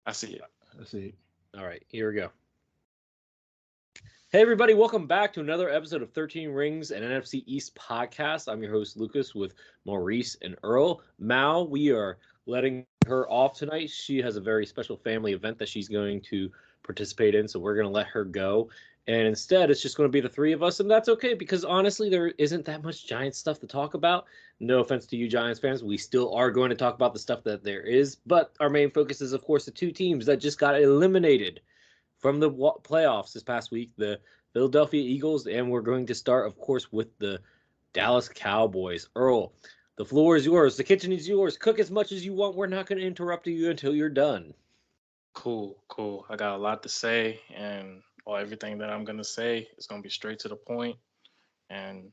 I see it. I see. All right, here we go. Hey, everybody, welcome back to another episode of 13 Rings, an NFC East podcast. I'm your host, Lucas, with Maurice and Earl. Mal, we are letting her off tonight. She has a very special family event that she's going to participate in, so we're going to let her go. And instead, it's just going to be the three of us, and that's okay because honestly, there isn't that much Giants stuff to talk about. No offense to you, Giants fans. We still are going to talk about the stuff that there is, but our main focus is, of course, the two teams that just got eliminated from the playoffs this past week, the Philadelphia Eagles, and we're going to start, of course, with the Dallas Cowboys. Earl, the floor is yours. The kitchen is yours. Cook as much as you want. We're not going to interrupt you until you're done. Cool. I got a lot to say, and everything that I'm gonna say is gonna be straight to the point. And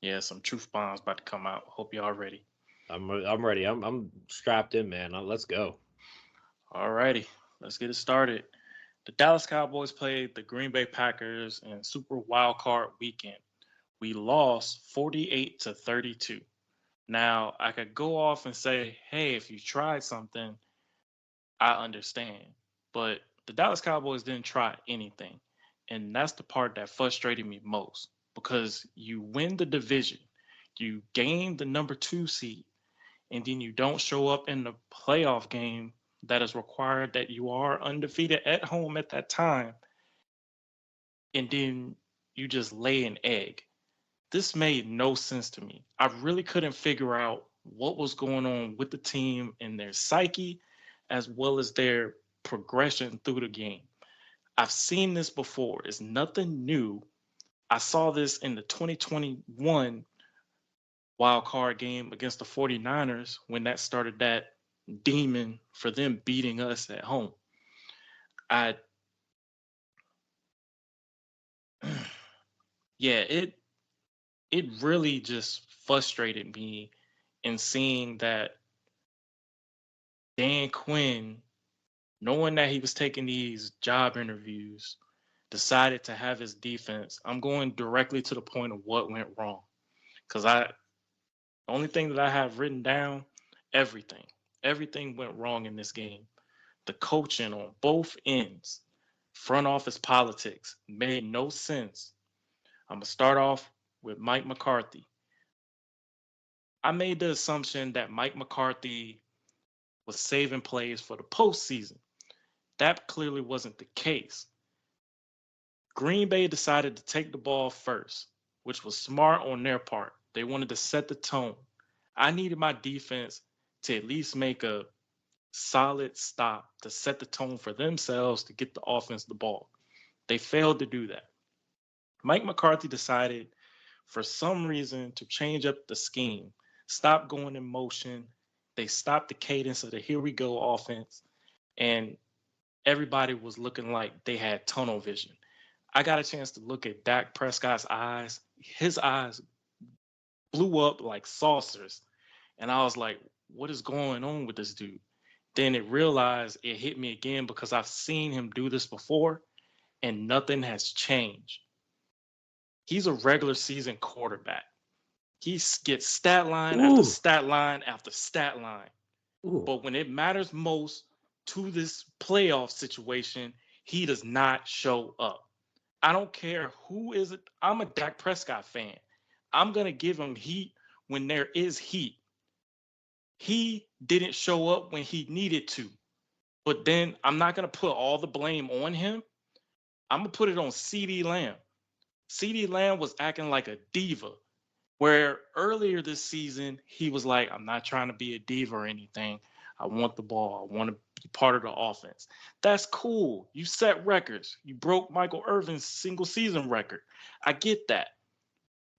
yeah, some truth bombs about to come out. Hope y'all ready. I'm ready. I'm strapped in, man. Let's go. Alrighty, let's get it started. The Dallas Cowboys played the Green Bay Packers in Super Wild Card Weekend. We lost 48-32. Now, I could go off and say, hey, if you tried something, I understand. But the Dallas Cowboys didn't try anything. And that's the part that frustrated me most because you win the division, you gain the number 2 seed, and then you don't show up in the playoff game that is required that you are undefeated at home at that time, and then you just lay an egg. This made no sense to me. I really couldn't figure out what was going on with the team and their psyche, as well as their progression through the game. I've seen this before. It's nothing new. I saw this in the 2021 wild card game against the 49ers when that started that demon for them beating us at home. I yeah, it really just frustrated me in seeing that Dan Quinn, knowing that he was taking these job interviews, decided to have his defense. I'm going directly to the point of what went wrong. Because the only thing that I have written down, everything. Everything went wrong in this game. The coaching on both ends, front office politics, made no sense. I'm going to start off with Mike McCarthy. I made the assumption that Mike McCarthy was saving plays for the postseason. That clearly wasn't the case. Green Bay decided to take the ball first, which was smart on their part. They wanted to set the tone. I needed my defense to at least make a solid stop to set the tone for themselves to get the offense the ball. They failed to do that. Mike McCarthy decided for some reason to change up the scheme, stop going in motion. They stopped the cadence of the here we go offense, and everybody was looking like they had tunnel vision. I got a chance to look at Dak Prescott's eyes. His eyes blew up like saucers. And I was like, what is going on with this dude? Then it hit me again because I've seen him do this before and nothing has changed. He's a regular season quarterback. He gets stat line after stat line after stat line. But when it matters most to this playoff situation, he does not show up. I don't care who is it. I'm a Dak Prescott fan. I'm going to give him heat when there is heat. He didn't show up when he needed to. But then I'm not going to put all the blame on him. I'm going to put it on CeeDee Lamb. CeeDee Lamb was acting like a diva, where earlier this season, he was like, I'm not trying to be a diva or anything. I want the ball. I want to be part of the offense. That's cool. You set records. You broke Michael Irvin's single season record. I get that.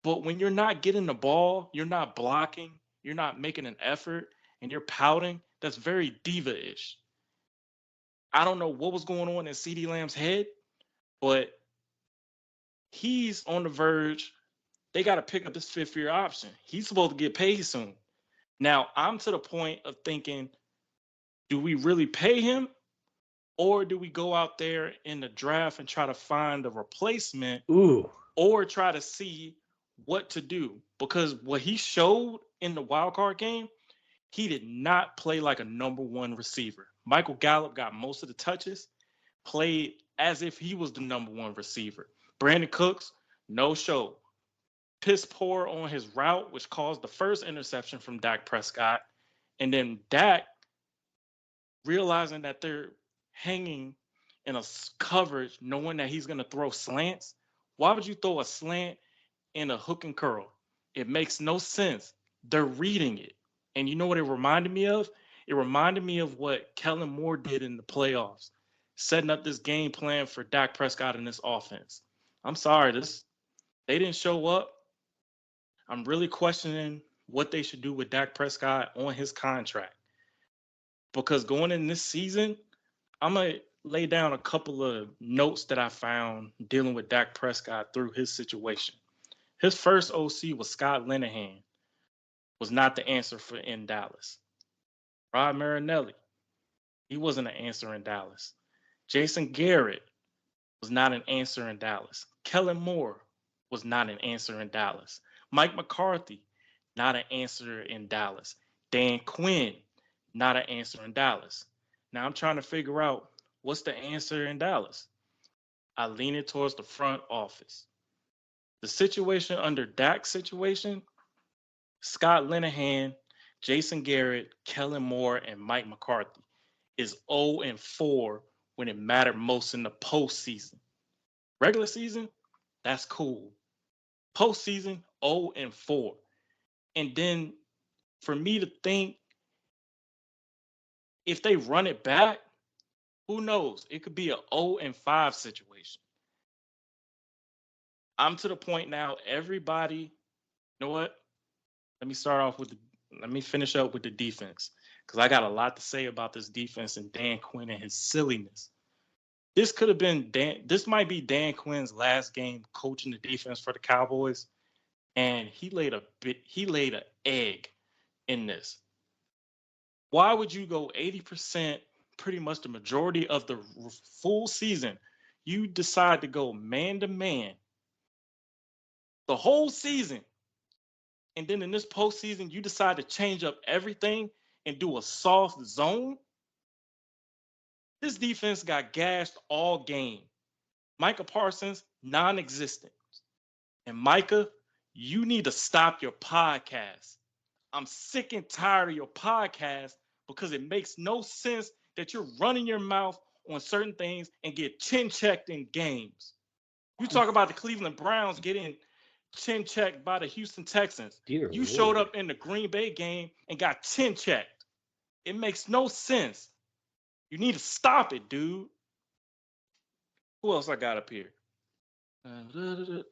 But when you're not getting the ball, you're not blocking, you're not making an effort, and you're pouting, that's very diva-ish. I don't know what was going on in CeeDee Lamb's head, but he's on the verge. They got to pick up his fifth-year option. He's supposed to get paid soon. Now, I'm to the point of thinking, do we really pay him? Or do we go out there in the draft and try to find a replacement? Or try to see what to do? Because what he showed in the wild card game, he did not play like a number one receiver. Michael Gallup got most of the touches, played as if he was the number one receiver. Brandon Cooks, no show. Piss poor on his route, which caused the first interception from Dak Prescott. And then Dak, realizing that they're hanging in a coverage, knowing that he's going to throw slants. Why would you throw a slant in a hook and curl? It makes no sense. They're reading it. And you know what it reminded me of? It reminded me of what Kellen Moore did in the playoffs, setting up this game plan for Dak Prescott in this offense. I'm sorry, they didn't show up. I'm really questioning what they should do with Dak Prescott on his contract. Because going in this season, I'm going to lay down a couple of notes that I found dealing with Dak Prescott through his situation. His first OC was Scott Linehan, was not the answer for in Dallas. Rod Marinelli, he wasn't an answer in Dallas. Jason Garrett was not an answer in Dallas. Kellen Moore was not an answer in Dallas. Mike McCarthy, not an answer in Dallas. Dan Quinn, not an answer in Dallas. Now I'm trying to figure out what's the answer in Dallas. I lean it towards the front office. The situation under Dak's situation, Scott Linehan, Jason Garrett, Kellen Moore, and Mike McCarthy is 0-4 when it mattered most in the postseason. Regular season, that's cool. Postseason, 0-4. And then for me to think, if they run it back, who knows? It could be a 0-5 situation. I'm to the point now, everybody, you know what? Let me finish up with the defense, because I got a lot to say about this defense and Dan Quinn and his silliness. This might be Dan Quinn's last game coaching the defense for the Cowboys, and he laid an egg in this. Why would you go 80%, pretty much the majority of the full season? You decide to go man to man the whole season. And then in this postseason, you decide to change up everything and do a soft zone. This defense got gashed all game. Micah Parsons, non-existent. And Micah, you need to stop your podcast. I'm sick and tired of your podcast because it makes no sense that you're running your mouth on certain things and get chin checked in games. You talk about the Cleveland Browns getting chin checked by the Houston Texans. You showed up in the Green Bay game and got chin checked. It makes no sense. You need to stop it, dude. Who else I got up here?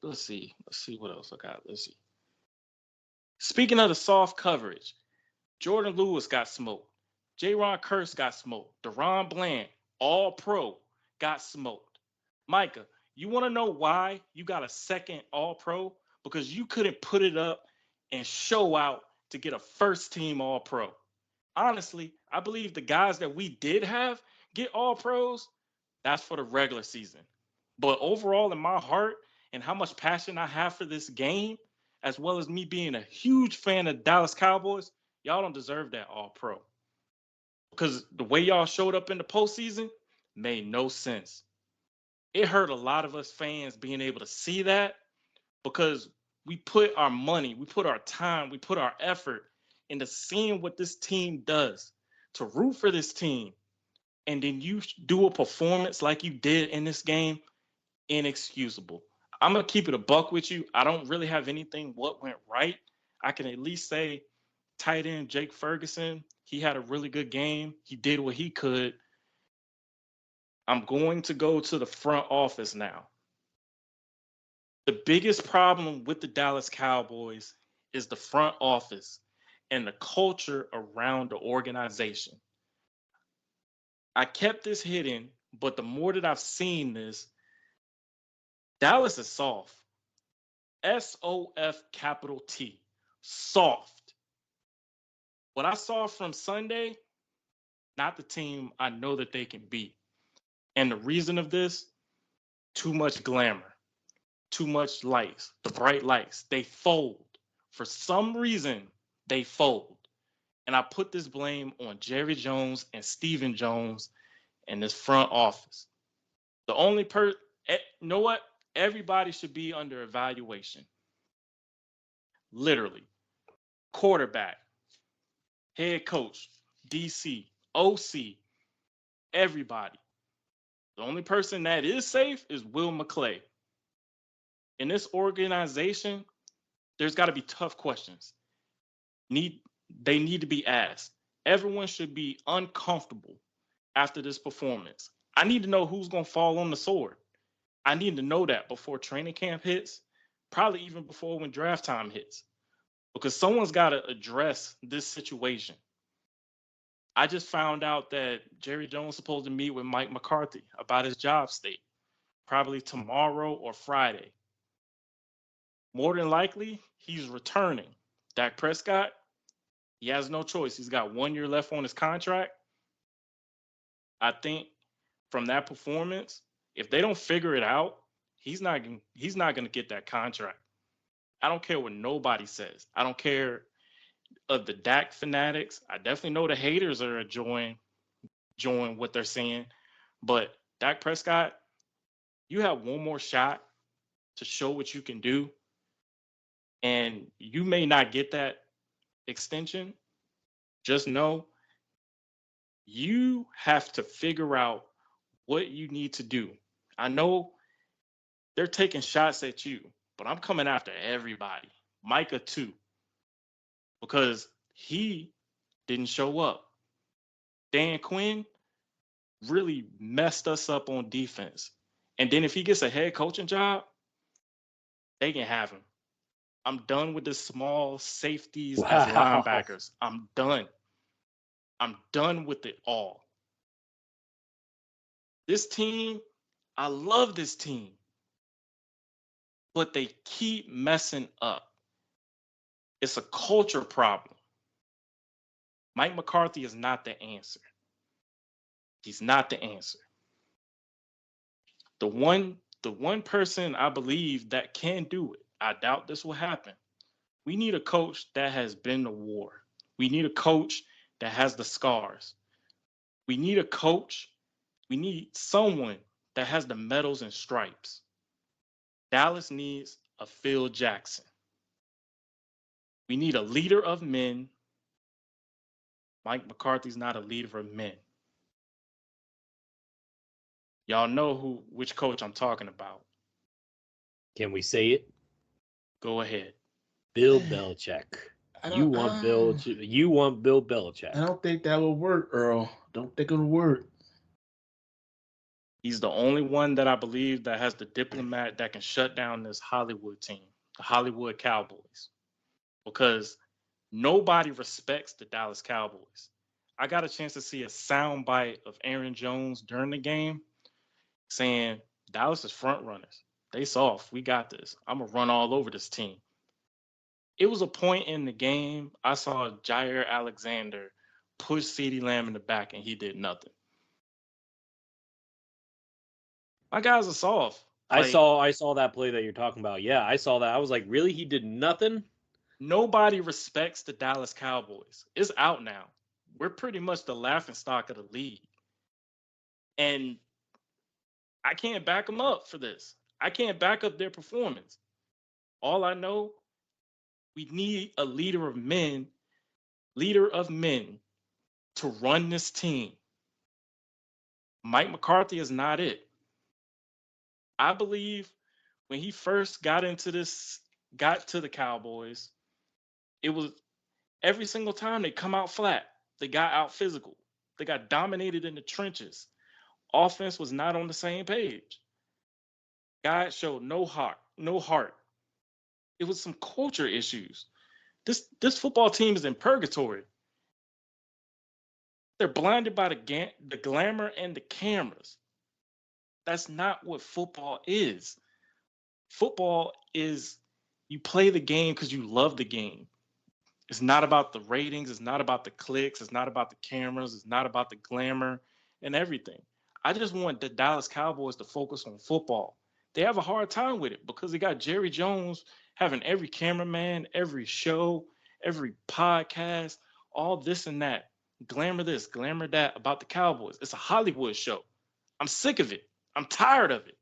Let's see what else I got. Let's see. Speaking of the soft coverage, Jordan Lewis got smoked. J-Ron Curse got smoked. Deron Bland, all pro, got smoked. Micah, you want to know why you got a second all pro? Because you couldn't put it up and show out to get a first team all pro. Honestly, I believe the guys that we did have get all pros, that's for the regular season. But overall, in my heart and how much passion I have for this game, as well as me being a huge fan of Dallas Cowboys, y'all don't deserve that all pro. Because the way y'all showed up in the postseason made no sense. It hurt a lot of us fans being able to see that, because we put our money, we put our time, we put our effort into seeing what this team does, to root for this team. And then you do a performance like you did in this game, inexcusable. I'm going to keep it a buck with you. I don't really have anything what went right. I can at least say tight end Jake Ferguson, he had a really good game. He did what he could. I'm going to go to the front office now. The biggest problem with the Dallas Cowboys is the front office and the culture around the organization. I kept this hidden, but the more that I've seen this, Dallas is soft. S-O-F capital T. Soft. What I saw from Sunday, not the team I know that they can beat. And the reason of this, too much glamour, too much lights, the bright lights. They fold. For some reason, they fold. And I put this blame on Jerry Jones and Stephen Jones and this front office. The only you know what? Everybody should be under evaluation. Literally. Quarterback, head coach, DC, OC, everybody. The only person that is safe is Will McClay. In this organization, there's got to be tough questions. They need to be asked. Everyone should be uncomfortable after this performance. I need to know who's going to fall on the sword. I need to know that before training camp hits, probably even before when draft time hits, because someone's got to address this situation. I just found out that Jerry Jones is supposed to meet with Mike McCarthy about his job state, probably tomorrow or Friday. More than likely, he's returning. Dak Prescott, he has no choice. He's got 1 year left on his contract. I think from that performance, if they don't figure it out, he's not going to get that contract. I don't care what nobody says. I don't care of the Dak fanatics. I definitely know the haters are enjoying what they're saying. But Dak Prescott, you have one more shot to show what you can do. And you may not get that extension. Just know you have to figure out what you need to do. I know they're taking shots at you, but I'm coming after everybody. Micah too, because he didn't show up. Dan Quinn really messed us up on defense. And then if he gets a head coaching job, they can have him. I'm done with the small safeties as linebackers. I'm done. I'm done with it all. This team, I love this team, but they keep messing up. It's a culture problem. Mike McCarthy is not the answer. He's not the answer. The one person I believe that can do it, I doubt this will happen. We need a coach that has been to war. We need a coach that has the scars. We need a coach. We need someone that has the medals and stripes. Dallas needs a Phil Jackson. We need a leader of men. Mike McCarthy's not a leader of men. Y'all know which coach I'm talking about. Can we say it? Go ahead. Bill Belichick. You want Bill Belichick. I don't think that will work, Earl. Don't think it'll work. He's the only one that I believe that has the diplomat that can shut down this Hollywood team, the Hollywood Cowboys, because nobody respects the Dallas Cowboys. I got a chance to see a soundbite of Aaron Jones during the game saying, Dallas is front runners. They soft. We got this. I'm going to run all over this team. It was a point in the game I saw Jair Alexander push CeeDee Lamb in the back and he did nothing. My guys are soft. I saw that play that you're talking about. Yeah, I saw that. I was like, really? He did nothing? Nobody respects the Dallas Cowboys. It's out now. We're pretty much the laughingstock of the league. And I can't back them up for this. I can't back up their performance. All I know, we need a leader of men to run this team. Mike McCarthy is not it. I believe when he first got to the Cowboys, it was every single time they come out flat. They got out physical. They got dominated in the trenches. Offense was not on the same page. Guys showed no heart. It was some culture issues. This football team is in purgatory. They're blinded by the glamour and the cameras. That's not what football is. Football is you play the game because you love the game. It's not about the ratings. It's not about the clicks. It's not about the cameras. It's not about the glamour and everything. I just want the Dallas Cowboys to focus on football. They have a hard time with it because they got Jerry Jones having every cameraman, every show, every podcast all this and that, glamour this, glamour that about the Cowboys. It's a Hollywood show. I'm sick of it. I'm tired of it.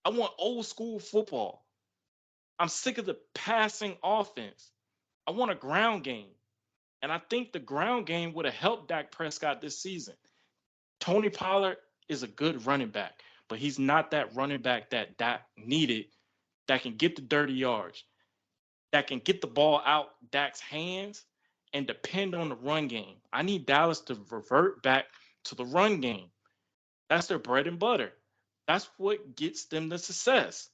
I want old school football. I'm sick of the passing offense. I want a ground game. And I think the ground game would have helped Dak Prescott this season. Tony Pollard is a good running back, but he's not that running back that Dak needed that can get the dirty yards, that can get the ball out Dak's hands and depend on the run game. I need Dallas to revert back to the run game. That's their bread and butter. That's what gets them the success.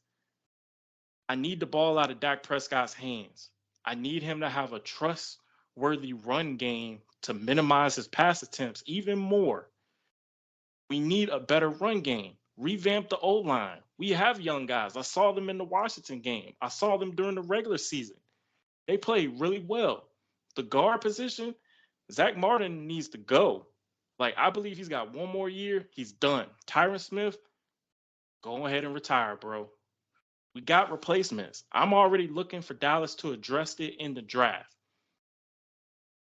I need the ball out of Dak Prescott's hands. I need him to have a trustworthy run game to minimize his pass attempts even more. We need a better run game. Revamp the O-line. We have young guys. I saw them in the Washington game. I saw them during the regular season. They played really well. The guard position, Zach Martin needs to go. Like, I believe he's got one more year. He's done. Tyron Smith, go ahead and retire, bro. We got replacements. I'm already looking for Dallas to address it in the draft.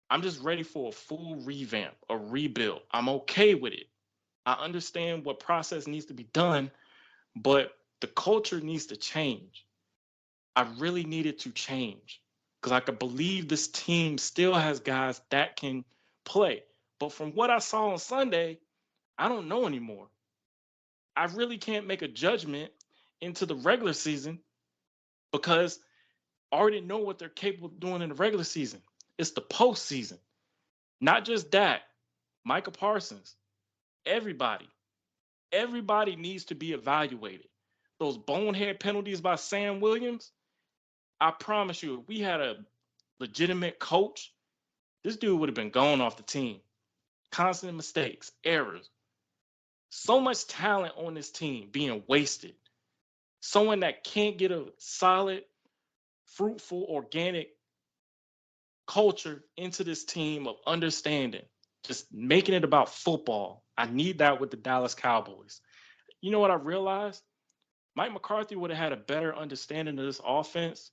I'm just ready for a full revamp, a rebuild. I'm okay with it. I understand what process needs to be done, but the culture needs to change. I really need it to change because I could believe this team still has guys that can play. But from what I saw on Sunday, I don't know anymore. I really can't make a judgment into the regular season because I already know what they're capable of doing in the regular season. It's the postseason. Not just that. Micah Parsons, everybody needs to be evaluated. Those bonehead penalties by Sam Williams, I promise you, if we had a legitimate coach, this dude would have been gone off the team. Constant mistakes, errors. So much talent on this team being wasted. Someone that can't get a solid, fruitful, organic culture into this team of understanding, just making it about football. I need that with the Dallas Cowboys. You know what I realized? Mike McCarthy would have had a better understanding of this offense.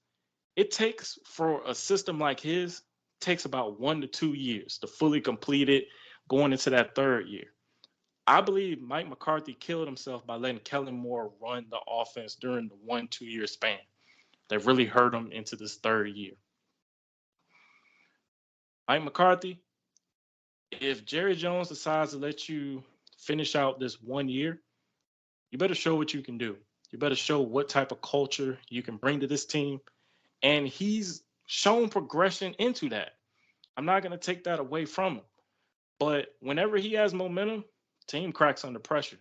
It takes, for a system like his, takes about 1 to 2 years to fully complete it going into that third year. I believe Mike McCarthy killed himself by letting Kellen Moore run the offense during the 1-2 year span. That really hurt him into this third year. Mike McCarthy, if Jerry Jones decides to let you finish out this 1 year, you better show what you can do. You better show what type of culture you can bring to this team. And he's shown progression into that. I'm not going to take that away from him. But whenever he has momentum, team cracks under pressure.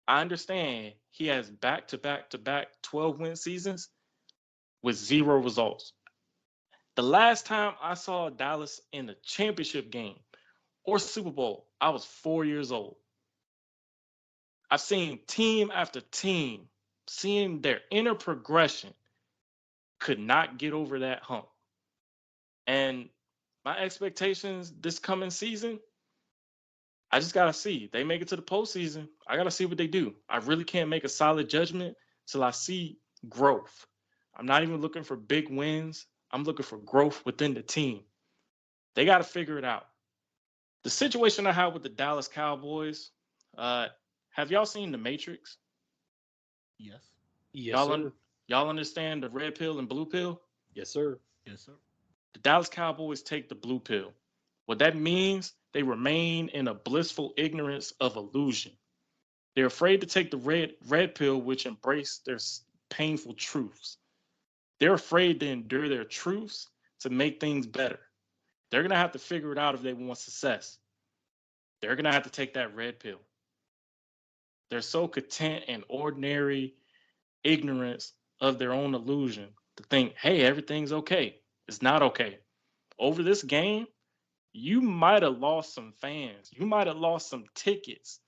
I understand he has back-to-back 12-win seasons with 0 results. The last time I saw Dallas in a championship game or Super Bowl, I was 4 years old. I've seen team after team, seeing their inner progression, could not get over that hump. And my expectations this coming season, I just got to see. They make it to the postseason. I got to see what they do. I really can't make a solid judgment till I see growth. I'm not even looking for big wins. I'm looking for growth within the team. They got to figure it out. The situation I have with the Dallas Cowboys, have y'all seen The Matrix? Yes. Yes, sir. Y'all understand the red pill and blue pill? Yes, sir. Yes, sir. The Dallas Cowboys take the blue pill. What that means, they remain in a blissful ignorance of illusion. They're afraid to take the red pill, which embrace their painful truths. They're afraid to endure their truths to make things better. They're going to have to figure it out if they want success. They're going to have to take that red pill. They're so content in ordinary ignorance of their own illusion to think, hey, everything's okay. It's not okay. Over this game, you might have lost some fans. You might have lost some tickets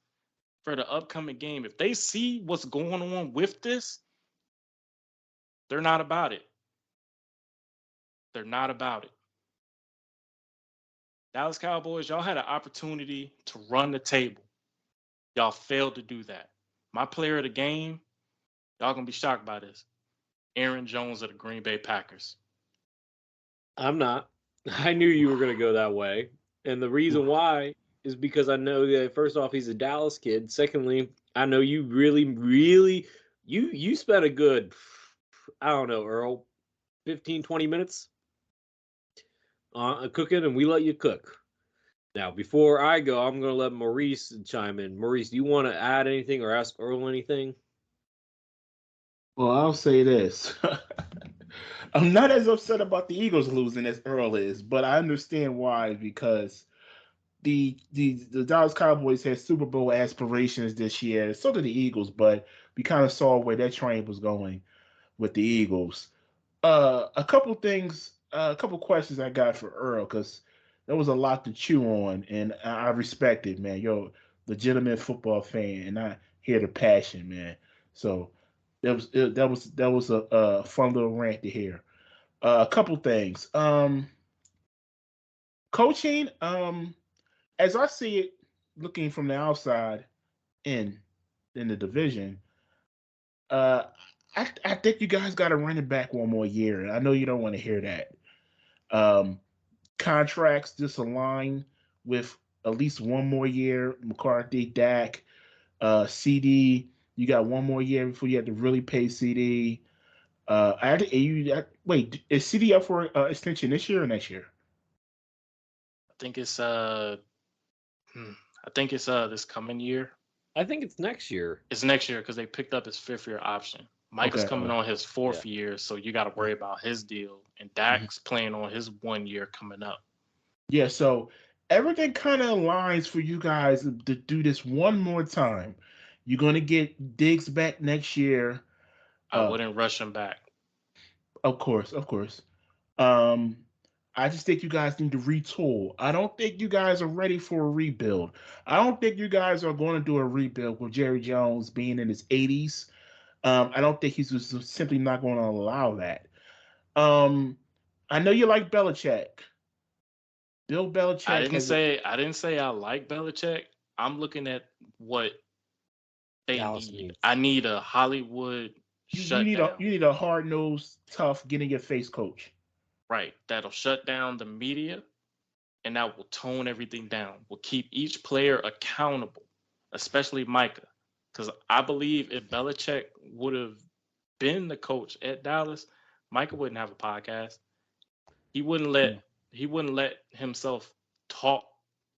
for the upcoming game. If they see what's going on with this, they're not about it. They're not about it. Dallas Cowboys, y'all had an opportunity to run the table. Y'all failed to do that. My player of the game, y'all gonna be shocked by this. Aaron Jones of the Green Bay Packers. I'm not. I knew you were going to go that way. And the reason why is because I know that, first off, he's a Dallas kid. Secondly, I know you really, you spent a good, I don't know, Earl, 15, 20 minutes cooking, and we let you cook. Now, before I go, I'm going to let Maurice chime in. Maurice, do you want to add anything or ask Earl anything? Well, I'll say this. I'm not as upset about the Eagles losing as Earl is, but I understand why, because the Dallas Cowboys had Super Bowl aspirations this year. So did the Eagles, but we kind of saw where that train was going with the Eagles. A couple things, a couple questions I got for Earl, because there was a lot to chew on, and I respect it, man. You're a legitimate football fan, and I hear the passion, man. So that was a fun little rant to hear. A couple things. Coaching. As I see it, looking from the outside in in the division, uh, I think you guys got to run it back one more year. I know you don't want to hear that. Um, Contracts disalign with at least one more year. McCarthy, Dak, CD. You got one more year before you have to really pay CD. Wait, is CD up for extension this year or next year? I think it's this coming year. I think it's next year. It's next year because they picked up his 5th-year option. Micah's Okay. coming on his 4th year, so you got to worry about his deal. And Dak's playing on his 1 year coming up. Yeah, so everything kind of aligns for you guys to do this one more time. You're gonna get Diggs back next year. I wouldn't rush him back. Of course, of course. Um, I just think you guys need to retool. I don't think you guys are ready for a rebuild. I don't think you guys are going to do a rebuild with Jerry Jones being in his 80s. I don't think he's just simply not going to allow that. Um, I know you like Belichick. Bill Belichick I didn't say I like Belichick. I'm looking at what they Dallas need. needs. I need a Hollywood shutdown. You need a hard nosed, tough, get in your face coach. Right. That'll shut down the media and that will tone everything down. Will keep each player accountable, especially Micah. Because I believe if Belichick would have been the coach at Dallas, Micah wouldn't have a podcast. He wouldn't let himself talk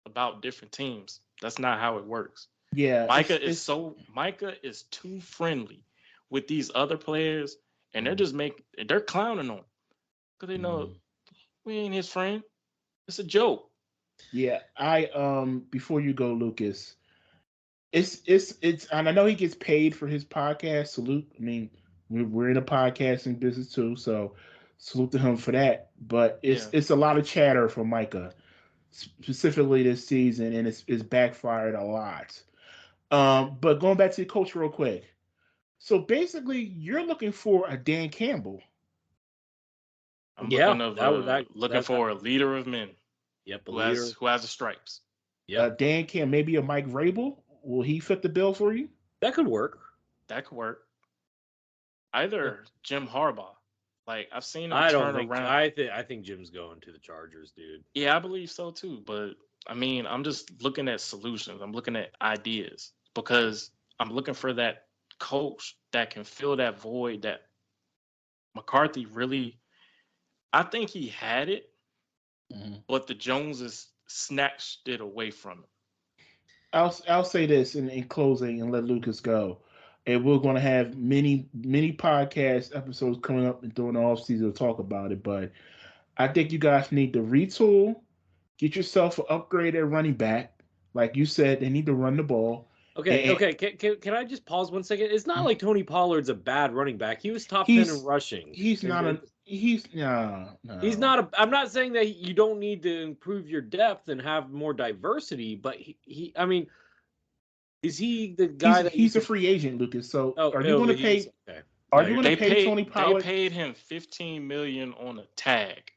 about different teams. That's not how it works. Yeah, Micah is too friendly with these other players, and they're clowning on him because they know we ain't his friend. It's a joke. yeah. Before you go, Lucas, it's and I know he gets paid for his podcast. Salute. I mean, we're in a podcasting business too, so salute to him for that. But it's a lot of chatter for Micah, specifically this season, and it's backfired a lot. But going back to the coach real quick. So basically, you're looking for a Dan Campbell. I'm looking for a leader of men. Yep, who has the stripes. Yeah, Dan Campbell, maybe a Mike Vrabel. Will he fit the bill for you? That could work. Either Jim Harbaugh. Like I've seen him around. I think Jim's going to the Chargers, dude. Yeah, I believe so too. But I mean, I'm just looking at solutions. I'm looking at ideas because I'm looking for that coach that can fill that void that McCarthy really. I think he had it, but the Joneses snatched it away from him. I'll say this in closing and let Lucas go. And we're going to have many podcast episodes coming up during the offseason to talk about it. But I think you guys need to retool, get yourself an upgraded running back. Like you said, they need to run the ball. Okay. Can I just pause 1 second? It's not like Tony Pollard's a bad running back. He was top 10 in rushing. He's not. I'm not saying that you don't need to improve your depth and have more diversity, but he I mean, is he the guy he's a free agent, Lucas? So are you going to pay? Okay. Are you going to pay Tony Pollard? They paid him $15 million on a tag.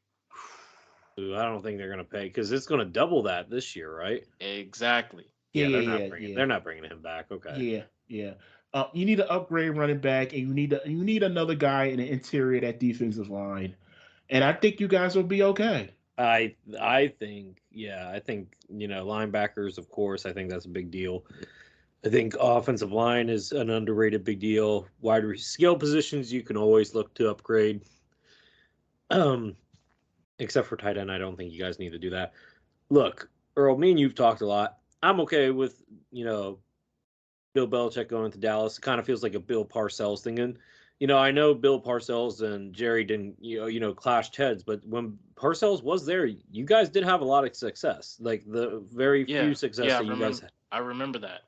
Ooh, I don't think they're going to pay because it's going to double that this year, right? Exactly. They're not bringing him back. Okay. Yeah. You need to upgrade running back, and you need another guy in the interior of that defensive line, and I think you guys will be okay. I think, linebackers, of course, I think that's a big deal. I think offensive line is an underrated big deal. Skill positions you can always look to upgrade. Except for tight end, I don't think you guys need to do that. Look, Earl, me and you've talked a lot. I'm okay with, Bill Belichick going to Dallas. It kind of feels like a Bill Parcells thing. And, I know Bill Parcells and Jerry didn't, clashed heads, but when Parcells was there, you guys did have a lot of success. Like the very few success that you guys had. I remember that.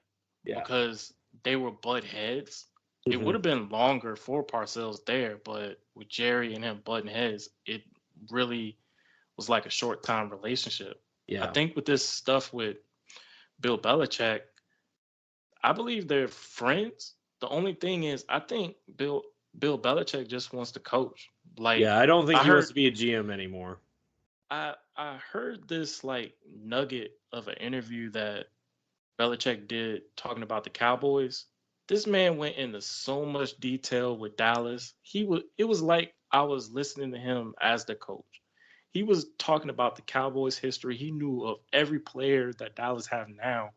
Yeah. Because they were butt heads. It Mhm. would have been longer for Parcells there, but with Jerry and him butting heads, it really was like a short time relationship. Yeah. I think with this stuff with Bill Belichick, I believe they're friends. The only thing is, I think Bill Belichick just wants to coach. Like, Yeah, I don't think I he wants heard to be a GM anymore. I heard this like nugget of an interview that Belichick did talking about the Cowboys. This man went into so much detail with Dallas. It was like I was listening to him as the coach. He was talking about the Cowboys history. He knew of every player that Dallas have now,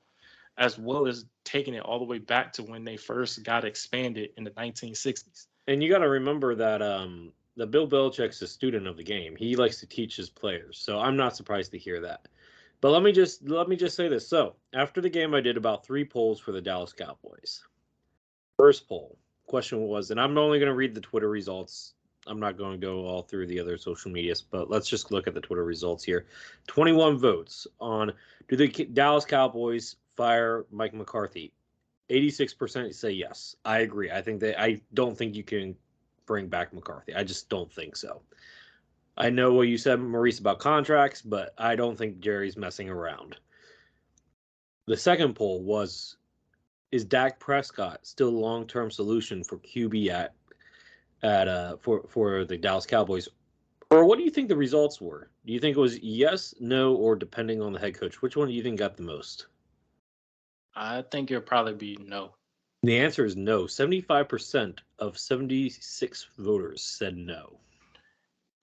as well as taking it all the way back to when they first got expanded in the 1960s. And you got to remember that the Bill Belichick's a student of the game. He likes to teach his players. So I'm not surprised to hear that. But let me just say this. So after the game, I did about 3 polls for the Dallas Cowboys. First poll question was, and I'm only going to read the Twitter results. I'm not going to go all through the other social medias, but let's just look at the Twitter results here. 21 votes on, do the Dallas Cowboys fire Mike McCarthy? 86% say yes. I agree. I don't think you can bring back McCarthy. I just don't think so. I know what you said, Maurice, about contracts, but I don't think Jerry's messing around. The second poll was, is Dak Prescott still a long-term solution for QB for the Dallas Cowboys? Or what do you think the results were? Do you think it was yes, no, or depending on the head coach? Which one do you think got the most? I think it'll probably be no. The answer is no. 75% of 76 voters said no.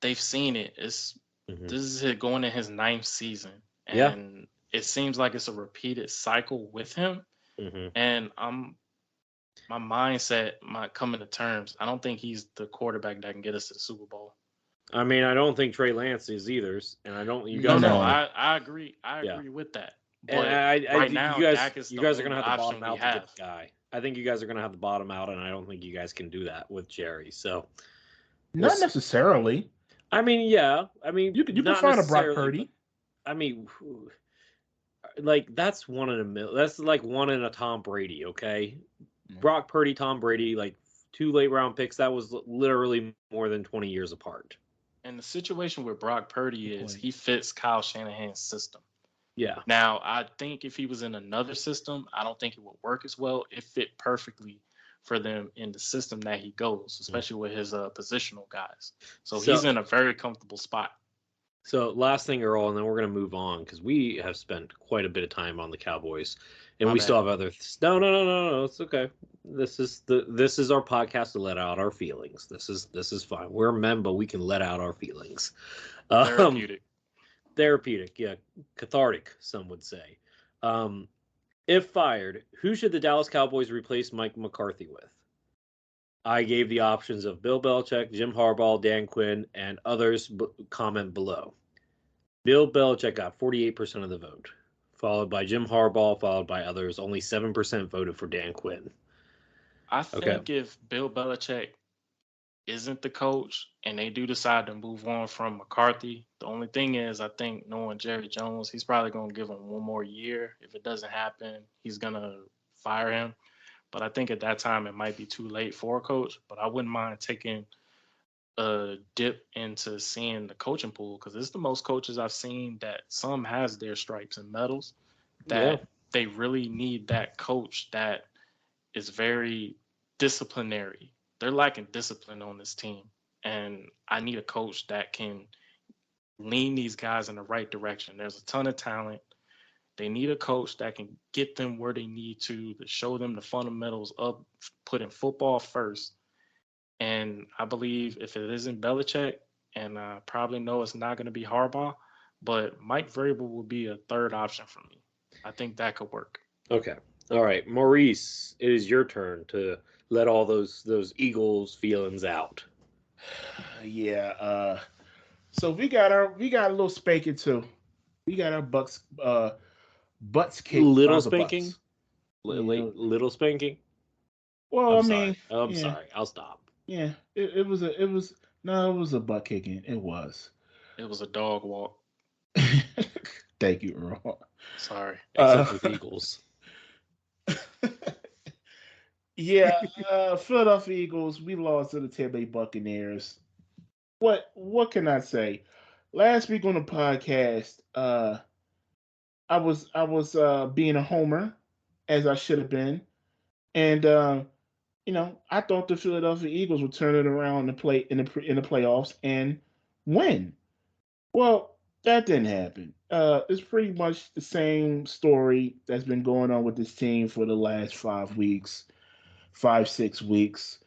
They've seen it. This is it going in his 9th season, and it seems like it's a repeated cycle with him. And my mindset, my coming to terms, I don't think he's the quarterback that can get us to the Super Bowl. I mean, I don't think Trey Lance is either, and I don't. I agree. I agree with that. But right now, Dak is you guys are going to have to bottom out to get the guy. I think you guys are going to have to bottom out, and I don't think you guys can do that with Jerry. So, not necessarily. I mean, yeah. I mean, you can find a Brock Purdy. I mean, like that's one in a million. That's like one in a Tom Brady. Okay, Brock Purdy, Tom Brady, like 2 late round picks. That was literally more than 20 years apart. And the situation with Brock Purdy is he fits Kyle Shanahan's system. Yeah. Now, I think if he was in another system, I don't think it would work as well. It fit perfectly for them in the system that he goes, especially with his positional guys. So he's in a very comfortable spot. So last thing, Earl, and then we're going to move on because we have spent quite a bit of time on the Cowboys, and still have other. No, it's okay. This is our podcast to let out our feelings. This is fine. We're men, but we can let out our feelings. Therapeutic, yeah, cathartic. Some would say. If fired, who should the Dallas Cowboys replace Mike McCarthy with? I gave the options of Bill Belichick, Jim Harbaugh, Dan Quinn, and others. Comment below. Bill Belichick got 48% of the vote, followed by Jim Harbaugh, followed by others. Only 7% voted for Dan Quinn. I think if Bill Belichick isn't the coach and they do decide to move on from McCarthy, the only thing is I think knowing Jerry Jones, he's probably going to give him 1 more year. If it doesn't happen, he's going to fire him. But I think at that time it might be too late for a coach. But I wouldn't mind taking a dip into seeing the coaching pool because it's the most coaches I've seen that some has their stripes and medals, that they really need that coach that is very disciplinary. They're lacking discipline on this team. And I need a coach that can lean these guys in the right direction. There's a ton of talent. They need a coach that can get them where they need to show them the fundamentals of putting football first. And I believe if it isn't Belichick, and I probably know it's not going to be Harbaugh, but Mike Vrabel will be a third option for me. I think that could work. Okay. All right, Maurice, it is your turn to let all those Eagles feelings out. Yeah. So we got a little spanking too. We got our butts kicked by Little the spanking? Bucks. Yeah. Little spanking? Well, I'm I mean, sorry. I'm yeah, sorry. I'll stop. yeah. It was a butt kicking. It was. It was a dog walk. Thank you, Earl. Sorry. Except Uh, with Eagles. yeah, Philadelphia Eagles. We lost to the Tampa Bay Buccaneers. What can I say? Last week on the podcast, I was being a homer, as I should have been, and I thought the Philadelphia Eagles would turn it around and play in the playoffs and win. Well, that didn't happen. It's pretty much the same story that's been going on with this team for the last 5 weeks, 5, 6 weeks.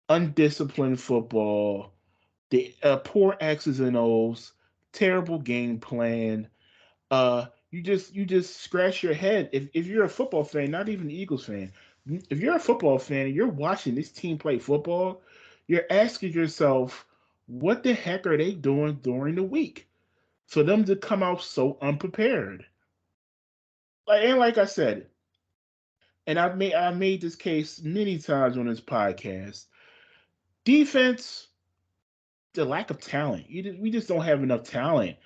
Undisciplined football, the poor X's and O's, terrible game plan. You just scratch your head if you're a football fan, not even an Eagles fan. If you're a football fan and you're watching this team play football, you're asking yourself, what the heck are they doing during the week for them to come out so unprepared? Like I said, and I've made this case many times on this podcast. Defense, the lack of talent. We just don't have enough talent,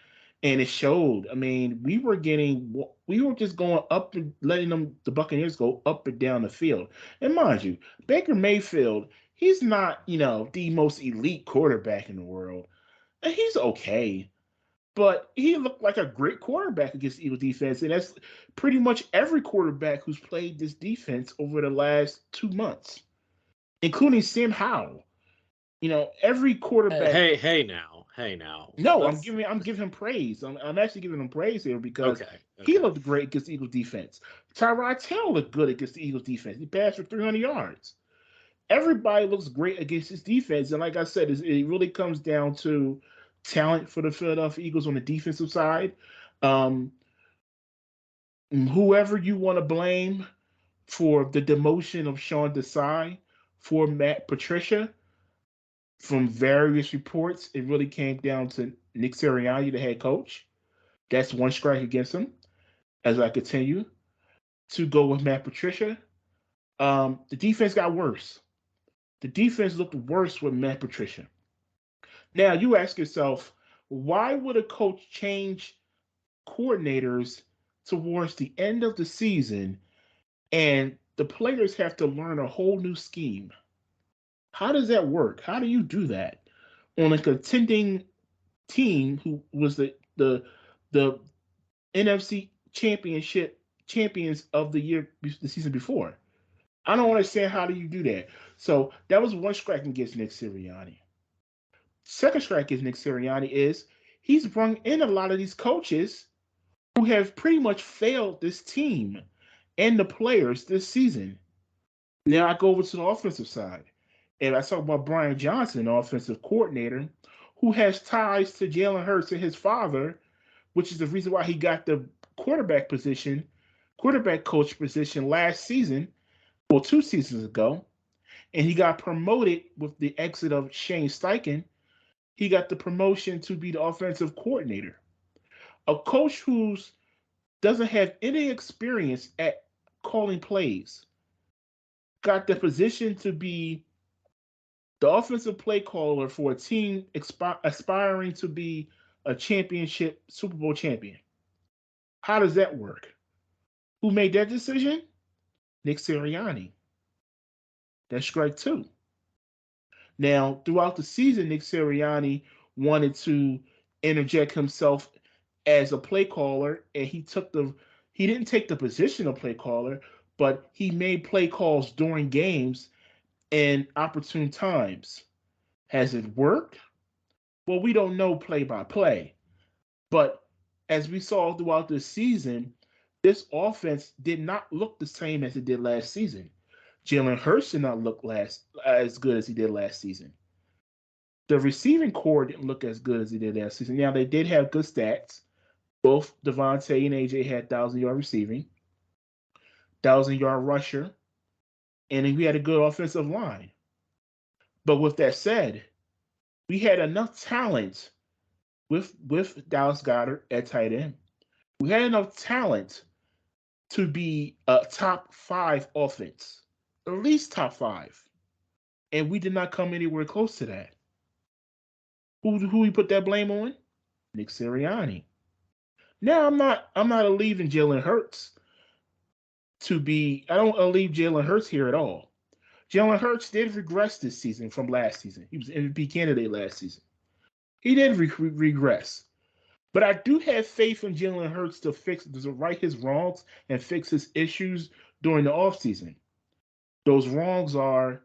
and it showed. I mean, we were just going up and letting the Buccaneers go up and down the field. And mind you, Baker Mayfield, he's not the most elite quarterback in the world, and he's okay. But he looked like a great quarterback against the Eagles defense, and that's pretty much every quarterback who's played this defense over the last 2 months, including Sam Howell. Every quarterback. Hey now. No, I'm Let's giving him praise. I'm actually giving him praise here because okay. he looked great against the Eagles defense. Tyrod Taylor looked good against the Eagles defense. He passed for 300 yards. Everybody looks great against his defense, and like I said, it really comes down to talent for the Philadelphia Eagles on the defensive side. Um, Whoever you want to blame for the demotion of Sean Desai for Matt Patricia, from various reports, it really came down to Nick Sirianni, the head coach. That's one strike against him. As I continue to go with Matt Patricia, the defense got worse. The defense looked worse with Matt Patricia. Now you ask yourself, why would a coach change coordinators towards the end of the season and the players have to learn a whole new scheme? How does that work? How do you do that on a contending team who was the NFC championship champions of the season before? I don't understand how do you do that. So that was one strike against Nick Sirianni. Second strike against Nick Sirianni is he's brought in a lot of these coaches who have pretty much failed this team and the players this season. Now I go over to the offensive side, and I talk about Brian Johnson, the offensive coordinator, who has ties to Jalen Hurts and his father, which is the reason why he got the quarterback coach position last season, well, 2 seasons ago, and he got promoted with the exit of Shane Steichen. He got the promotion to be the offensive coordinator. A coach who doesn't have any experience at calling plays got the position to be the offensive play caller for a team aspiring to be a championship Super Bowl champion. How does that work? Who made that decision? Nick Sirianni. That's strike two. Now, throughout the season, Nick Sirianni wanted to interject himself as a play caller, and he didn't take the position of play caller, but he made play calls during games and opportune times. Has it worked? Well, we don't know play by play, but as we saw throughout the season, this offense did not look the same as it did last season. Jalen Hurts did not look as good as he did last season. The receiving core didn't look as good as he did last season. Now they did have good stats. Both Devontae and AJ had 1,000-yard receiving, 1,000-yard rusher, and then we had a good offensive line. But with that said, we had enough talent with Dallas Goedert at tight end. We had enough talent to be a top 5 offense, at least top 5, and we did not come anywhere close to that. Who we put that blame on? Nick Sirianni. Now I'm not leaving Jalen Hurts to be. I don't leave Jalen Hurts here at all. Jalen Hurts did regress this season from last season. He was MVP candidate last season. He did regress. But I do have faith in Jalen Hurts to right his wrongs and fix his issues during the offseason. Those wrongs are,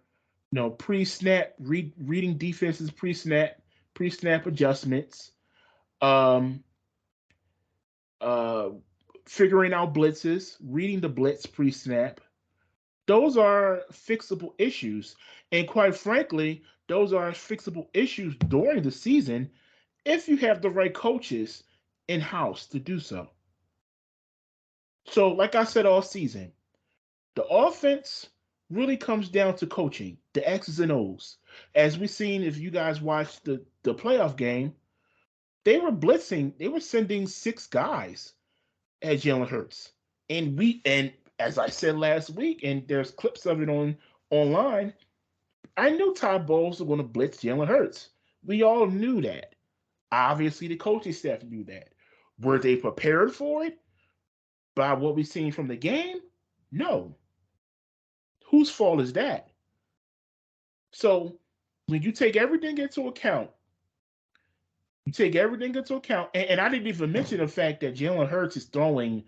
pre-snap, reading defenses pre-snap adjustments, figuring out blitzes, reading the blitz pre-snap. Those are fixable issues. And quite frankly, those are fixable issues during the season if you have the right coaches in-house to do so. So, like I said all season, the offense really comes down to coaching, the X's and O's. As we've seen, if you guys watched the playoff game, they were blitzing. They were sending 6 guys at Jalen Hurts. And as I said last week, and there's clips of it online, I knew Todd Bowles was going to blitz Jalen Hurts. We all knew that. Obviously, the coaching staff knew that. Were they prepared for it by what we've seen from the game? No. Whose fault is that? So when you take everything into account, and I didn't even mention the fact that Jalen Hurts is throwing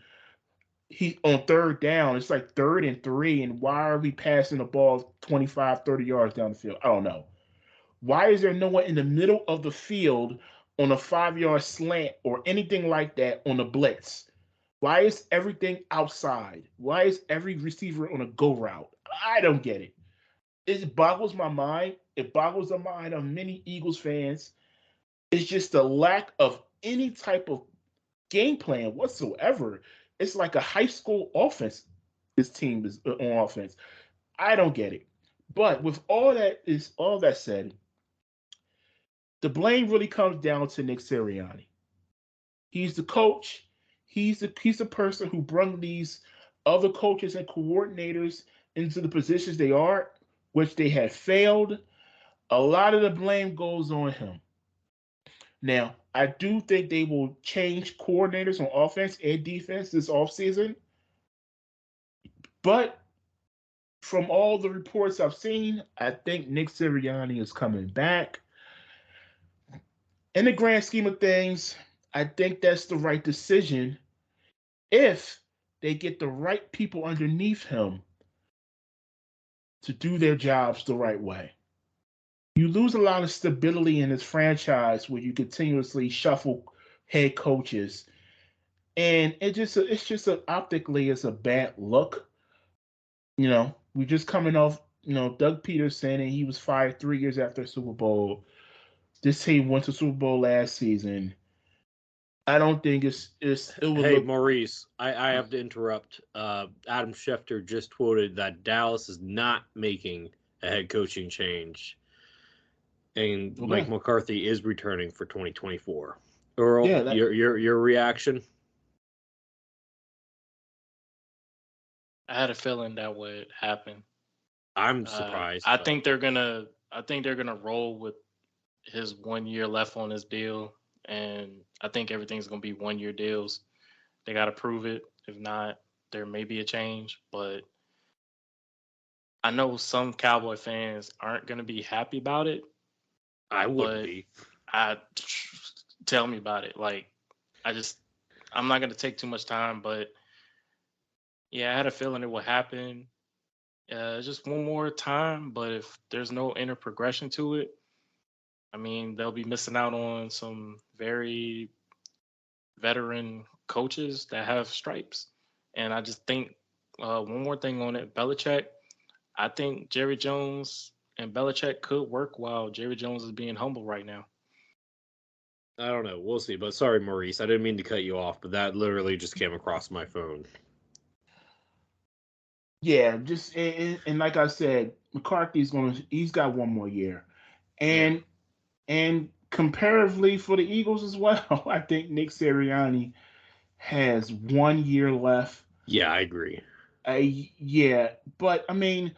on third down. It's like 3rd and 3, and why are we passing the ball 25, 30 yards down the field? I don't know. Why is there no one in the middle of the field on a 5-yard slant or anything like that on a blitz? Why is everything outside? Why is every receiver on a go route? I don't get it. It boggles my mind. It boggles the mind of many Eagles fans. It's just a lack of any type of game plan whatsoever. It's like a high school offense. This team is on offense. I don't get it. But with all that said, the blame really comes down to Nick Sirianni. He's the coach. He's the person who brought these other coaches and coordinators into the positions they are, which they had failed. A lot of the blame goes on him. Now, I do think they will change coordinators on offense and defense this offseason. But from all the reports I've seen, I think Nick Sirianni is coming back. In the grand scheme of things, I think that's the right decision if they get the right people underneath him to do their jobs the right way. You lose a lot of stability in this franchise where you continuously shuffle head coaches, and optically it's a bad look. We just coming off, Doug Peterson, and he was fired 3 years after the Super Bowl. This team went to Super Bowl last season. I don't think it was. Maurice, I have to interrupt. Adam Schefter just quoted that Dallas is not making a head coaching change, and okay. Mike McCarthy is returning for 2024. Earl, your reaction? I had a feeling that would happen. I'm surprised. I think they're gonna roll with his 1 year left on his deal, and I think everything's gonna be 1 year deals. They gotta prove it. If not, there may be a change. But I know some Cowboy fans aren't gonna be happy about it. I wouldn't be. Tell me about it. Like, I'm not gonna take too much time, but yeah, I had a feeling it would happen. Just one more time, but if there's no inner progression to it, I mean, they'll be missing out on some very veteran coaches that have stripes. And I just think one more thing on it, Belichick. I think Jerry Jones and Belichick could work while Jerry Jones is being humble right now. I don't know. We'll see. But sorry, Maurice. I didn't mean to cut you off, but that literally just came across my phone. Yeah, just and like I said, he's got one more year, and comparatively for the Eagles as well, I think Nick Sirianni has 1 year left. Yeah, I agree. Yeah, but I mean,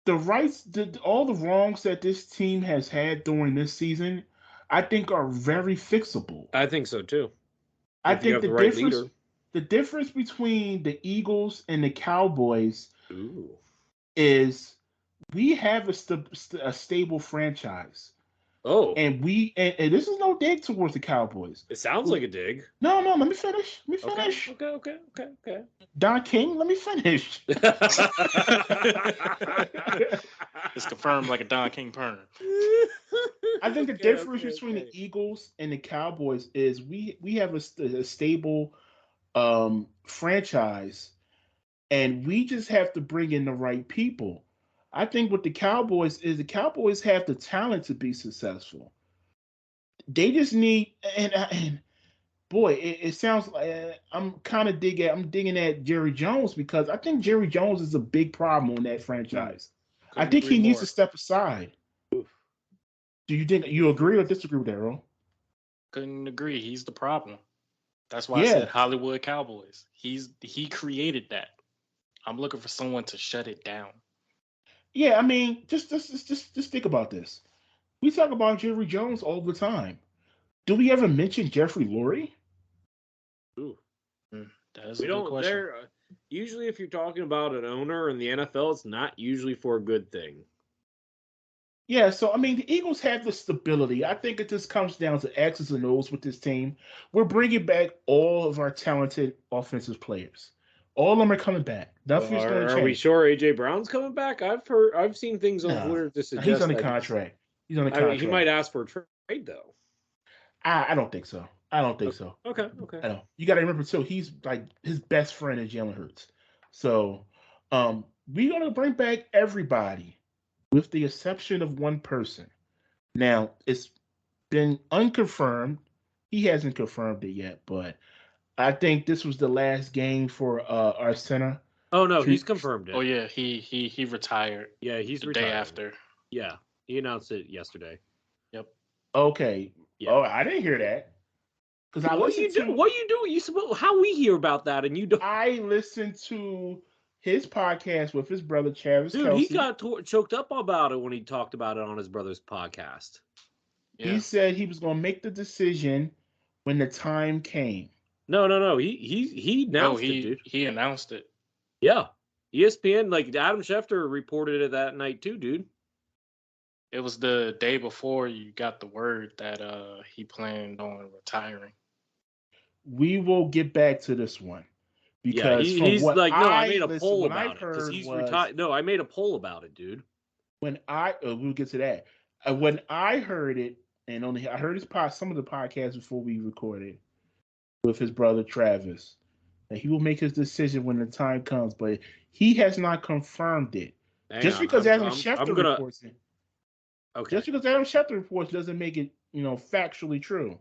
all the wrongs that this team has had during this season, I think are very fixable. I think so too. I If you think have the right leader. the difference between the Eagles and the Cowboys Ooh. is we have a stable franchise. Oh. And this is no dig towards the Cowboys. It sounds like a dig. No, let me finish. Let me finish. Okay. Don King, let me finish. It's confirmed like a Don King burner. I think the difference between the Eagles and the Cowboys is we have a stable franchise, and we just have to bring in the right people. I think what the Cowboys have the talent to be successful. They just need and boy, it sounds like I'm digging at Jerry Jones because I think Jerry Jones is a big problem on that franchise. I think he needs to step aside. Oof. Do you agree or disagree with that, Earl? Couldn't agree. He's the problem. That's why I said Hollywood Cowboys. He created that. I'm looking for someone to shut it down. Yeah, I mean, just think about this. We talk about Jerry Jones all the time. Do we ever mention Jeffrey Lurie? Ooh. That is a good question. Usually, if you're talking about an owner in the NFL, it's not usually for a good thing. Yeah, so I mean, the Eagles have the stability. I think it just comes down to X's and O's with this team. We're bringing back all of our talented offensive players. All of them are coming back. Nothing's going to change. Are we sure AJ Brown's coming back? I've seen things on Twitter to suggest he's on the contract. He's on the contract. He might ask for a trade though. I don't think so. Okay. I don't. You got to remember too. He's like his best friend is Jalen Hurts. So, we're gonna bring back everybody, with the exception of one person. Now it's been unconfirmed. He hasn't confirmed it yet, but I think this was the last game for our center. Oh no, he's confirmed it. Oh yeah, he retired. Yeah, he's the retired. day after. Yeah, he announced it yesterday. Yep. Okay. Yeah. Oh, I didn't hear that. Because what you do? You supposed how we hear about that and you don't? I listened to his podcast with his brother Travis. Dude, Kelce. he got choked up about it when he talked about it on his brother's podcast. Yeah. He said he was going to make the decision when the time came. No. He announced it, dude. He announced it. Yeah. ESPN, like Adam Schefter reported it that night too, dude. It was the day before you got the word that he planned on retiring. We will get back to this one. Because he's like, no, I made a poll about it because he's retired. No, I made a poll about it, dude. When we'll get to that. When I heard it, and I heard some of the podcasts before we recorded with his brother Travis, that he will make his decision when the time comes, but he has not confirmed it. Just because Adam Schefter reports it. Okay. Just because Adam Schefter reports doesn't make it, factually true.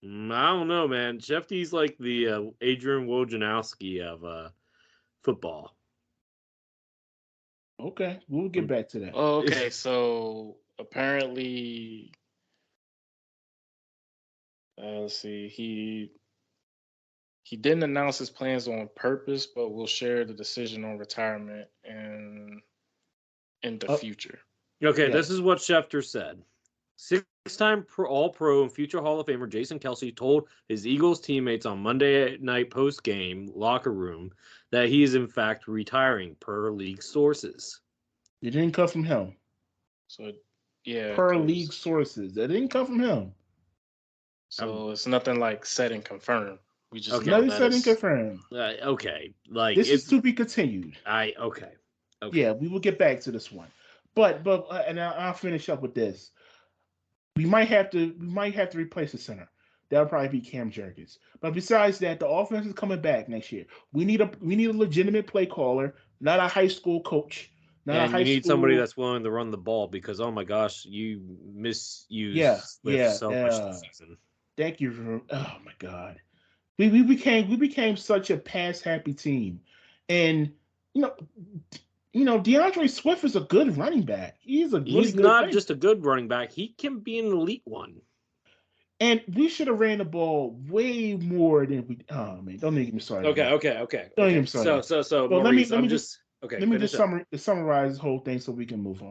I don't know, man. Shefty's like the Adrian Wojnarowski of football. Okay, we'll get back to that. Oh, okay. So apparently, let's see. He didn't announce his plans on purpose, but will share the decision on retirement in the future. Okay, This is what Schefter said. Six-time All-Pro and future Hall of Famer Jason Kelce told his Eagles teammates on Monday night post-game locker room that he is in fact retiring, per league sources. It didn't come from him. So, yeah. Per league sources. It didn't come from him. So it's nothing like set and confirmed. We just nothing set and confirmed. Okay. Like this is to be continued. Okay. Yeah, we will get back to this one. But and I'll finish up with this. We might have to replace the center. That'll probably be Cam Jerkins. But besides that, the offense is coming back next year. We need a legitimate play caller, not a high school coach. not a And high you need school. somebody that's willing to run the ball because, oh my gosh, you misused Swift so much this season. Thank you for. Oh my God, we became such a pass happy team, and you know. DeAndre Swift is a good running back. He's He's not just a good running back. He can be an elite one. And we should have ran the ball way more than we. Oh man, don't make me sorry. Okay. Don't make me sorry. So well, Maurice, let me just summarize this whole thing so we can move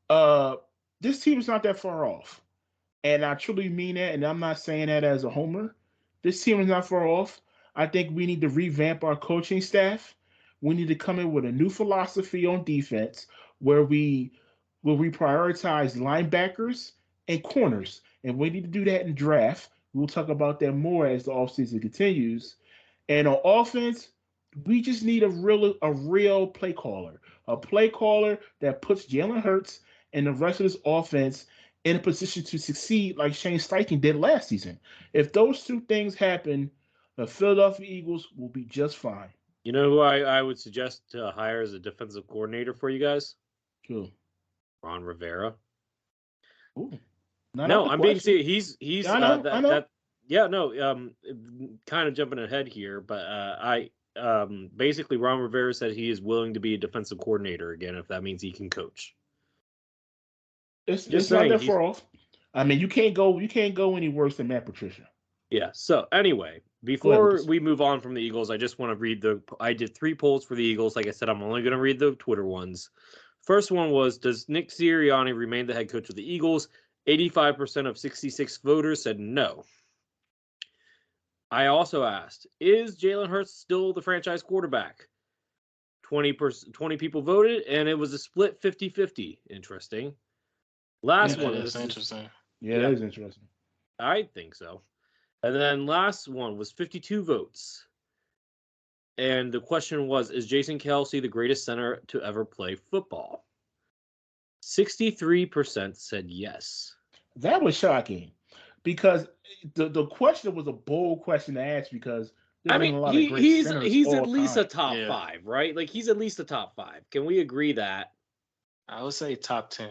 on. This team is not that far off, and I truly mean that. And I'm not saying that as a homer. This team is not far off. I think we need to revamp our coaching staff. We need to come in with a new philosophy on defense where we prioritize linebackers and corners. And we need to do that in draft. We'll talk about that more as the offseason continues. And on offense, we just need a real play caller. A play caller that puts Jalen Hurts and the rest of this offense in a position to succeed like Shane Steichen did last season. If those two things happen, the Philadelphia Eagles will be just fine. You know who I would suggest to hire as a defensive coordinator for you guys? Who? Ron Rivera. Ooh. No, I'm being serious. He's I know. Kind of jumping ahead here, but basically Ron Rivera said he is willing to be a defensive coordinator again if that means he can coach. It's not that far off. I mean, you can't go any worse than Matt Patricia. Yeah. So anyway, before we move on from the Eagles, I just want to read I did 3 polls for the Eagles. Like I said, I'm only going to read the Twitter ones. First one was, does Nick Sirianni remain the head coach of the Eagles? 85% of 66 voters said no. I also asked, is Jalen Hurts still the franchise quarterback? 20 people voted, and it was a split 50-50. Interesting. Last one. That's interesting. Yeah, that is interesting. I think so. And then last one was 52 votes. And the question was, is Jason Kelce the greatest center to ever play football? 63% said yes. That was shocking because the question was a bold question to ask because he's at least a top 5, right? Like he's at least a top 5. Can we agree that? I would say top 10.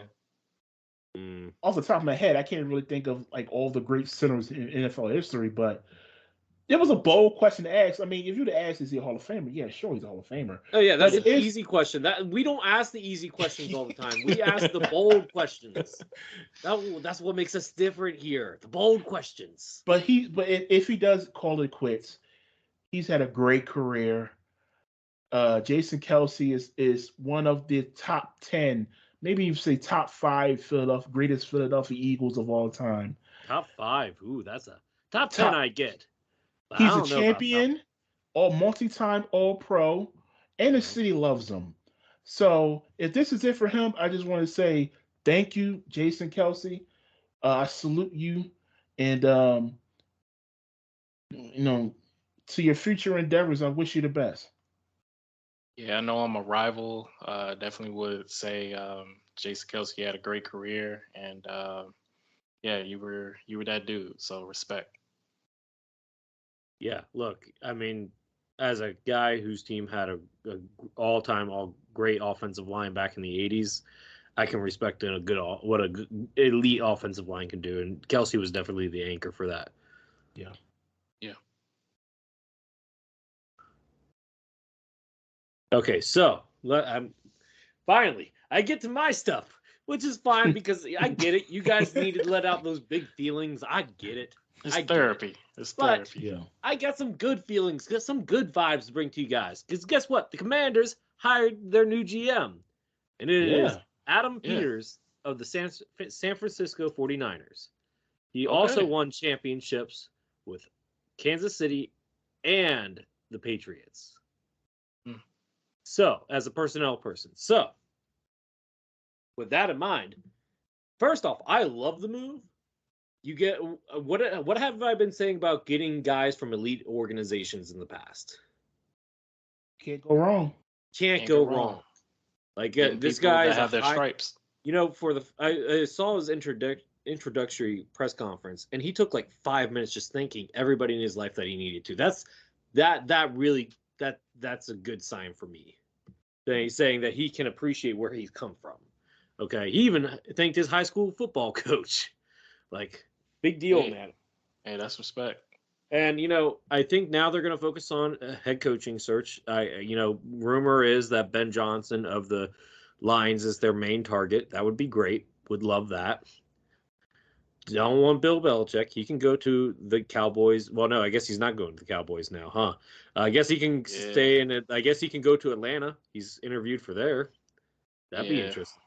Off the top of my head, I can't really think of like all the great centers in NFL history, but it was a bold question to ask. I mean, if you'd ask, is he a Hall of Famer? Yeah, sure, he's a Hall of Famer. Oh yeah, that's an easy question. That we don't ask the easy questions all the time. We ask the bold questions. That's what makes us different here. The bold questions. But if he does call it quits, he's had a great career. Jason Kelce is one of the top 10, maybe you say top 5 greatest Philadelphia Eagles of all time. Top 5. Ooh, that's a top 10 I get. He's a champion, multi-time All-Pro, and the city loves him. So if this is it for him, I just want to say thank you, Jason Kelce. I salute you, and to your future endeavors, I wish you the best. Yeah, I know I'm a rival. Definitely would say Jason Kelce had a great career, and you were that dude. So respect. Yeah, look, I mean, as a guy whose team had a all great offensive line back in the 80s, I can respect what a good elite offensive line can do, and Kelce was definitely the anchor for that. Yeah. Okay, so finally I get to my stuff, which is fine because I get it. You guys needed to let out those big feelings. I get it. It's therapy. Yeah. I got some good feelings, got some good vibes to bring to you guys. Because guess what? The Commanders hired their new GM. And it is Adam Peters of the San Francisco 49ers. He also won championships with Kansas City and the Patriots. So, as a personnel person. So, with that in mind, first off, I love the move. You get what have I been saying about getting guys from elite organizations in the past? Can't go wrong. Can't go wrong. Like this guy have their stripes. I saw his introductory press conference, and he took like 5 minutes just thanking everybody in his life that he needed to. That's a good sign for me. saying that he can appreciate where he's come from. Okay, he even thanked his high school football coach. Like, big deal, Hey. man. Hey, that's respect. And I think now they're going to focus on a head coaching search. Rumor is that Ben Johnson of the Lions is their main target. That would be great. Would love that. Don't want Bill Belichick. He can go to the Cowboys. Well, no, I guess he's not going to the Cowboys now, huh? I guess he can stay in it. I guess he can go to Atlanta. He's interviewed for there. That'd be interesting.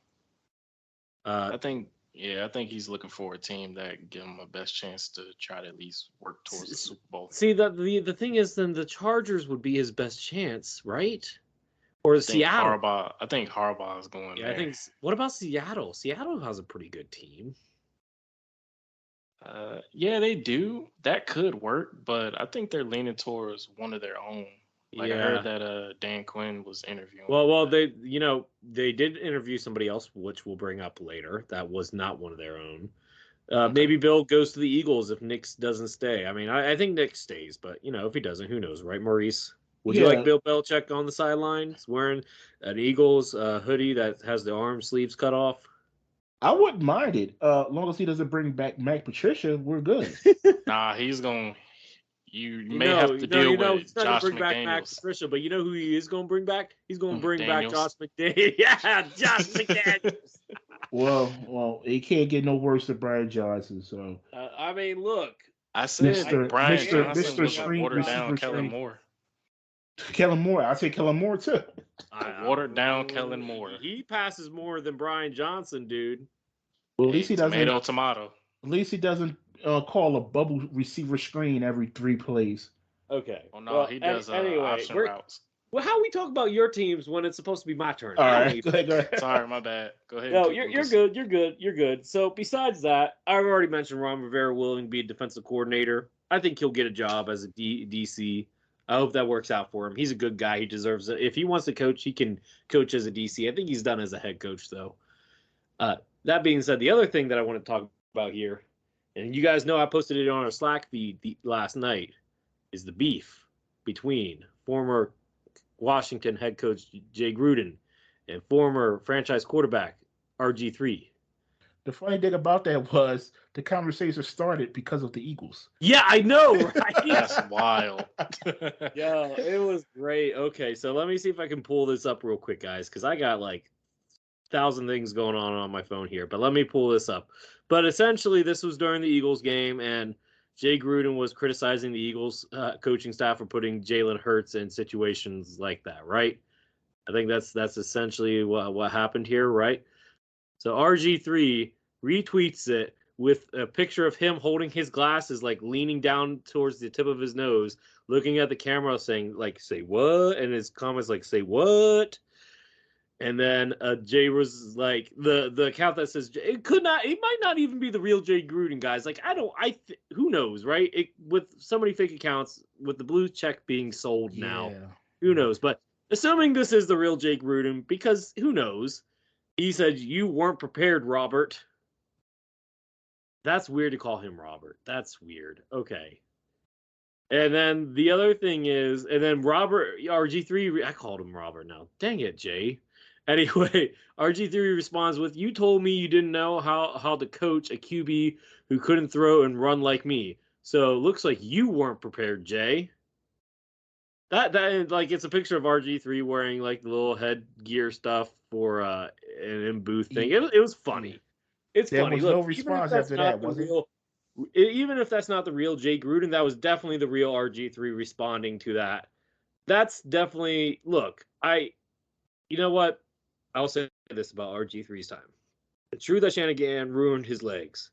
I think he's looking for a team that give him a best chance to try to at least work towards the Super Bowl. See, the thing is, then the Chargers would be his best chance, right? Or Seattle. I think Harbaugh is going there. I think. What about Seattle? Seattle has a pretty good team. Yeah, they do. That could work, but I think they're leaning towards one of their own. I heard that Dan Quinn was interviewing. Well, they did interview somebody else, which we'll bring up later. That was not one of their own. Maybe Bill goes to the Eagles if Nick doesn't stay. I mean, I think Nick stays, but if he doesn't, who knows, right, Maurice? Would you like Bill Belichick on the sidelines wearing an Eagles hoodie that has the arm sleeves cut off? I wouldn't mind it. As long as he doesn't bring back Mac Patricia, we're good. Nah, he's going. You may have to deal with Josh bring back Mac Patricia, but you know who he is going to bring back? He's going to bring back Josh McDaniels. Yeah, Josh McDaniels. Well, he can't get no worse than Brian Johnson. So I mean, look. I said Brian Johnson Mr. was Street, watered down Kellen Moore. Kellen Moore. I'll take Kellen Moore too. Watered down Kellen Moore. He passes more than Brian Johnson, dude. Well, at least he doesn't. Tomato. At least he doesn't call a bubble receiver screen every 3 plays. Okay. Well, no, he does option routes. Well, how we talk about your teams when it's supposed to be my turn? All right. Go ahead. Sorry, my bad. Go ahead. No, you're good. You're good. So besides that, I've already mentioned Ron Rivera willing to be a defensive coordinator. I think he'll get a job as a DC. I hope that works out for him. He's a good guy. He deserves it. If he wants to coach, he can coach as a DC. I think he's done as a head coach, though. That being said, the other thing that I want to talk about here, and you guys know I posted it on our Slack feed last night, is the beef between former Washington head coach Jay Gruden and former franchise quarterback RG3. The funny thing about that was the conversation started because of the Eagles. Yeah, I know, right? That's wild. Yeah, it was great. Okay, so let me see if I can pull this up real quick, guys, because I got like 1,000 things going on my phone here. But let me pull this up. But essentially, this was during the Eagles game, and Jay Gruden was criticizing the Eagles coaching staff for putting Jalen Hurts in situations like that, right? I think that's essentially what happened here, right? So RG3 retweets it with a picture of him holding his glasses, like leaning down towards the tip of his nose, looking at the camera, saying like, "Say what?" And his comments like, "Say what?" And then Jay was like, the account that says it might not even be the real Jay Gruden, guys. Like, who knows, right? With so many fake accounts, with the blue check being sold now, who knows? But assuming this is the real Jay Gruden, because who knows? He said, "You weren't prepared, Robert." That's weird to call him Robert. That's weird. Okay. And then the other thing is, and then Robert, RG3, I called him Robert now. Dang it, Jay. Anyway, RG3 responds with, "You told me you didn't know how to coach a QB who couldn't throw and run like me. So looks like you weren't prepared, Jay." That like, it's a picture of RG3 wearing like the little headgear stuff for an in booth thing. It was funny. It's there funny. Was Look, no response after that, was it? Even if that's not the real Jay Gruden, that was definitely the real RG3 responding to that. That's definitely, look, you know what? I'll say this about RG3's time. It's true that Shanahan ruined his legs.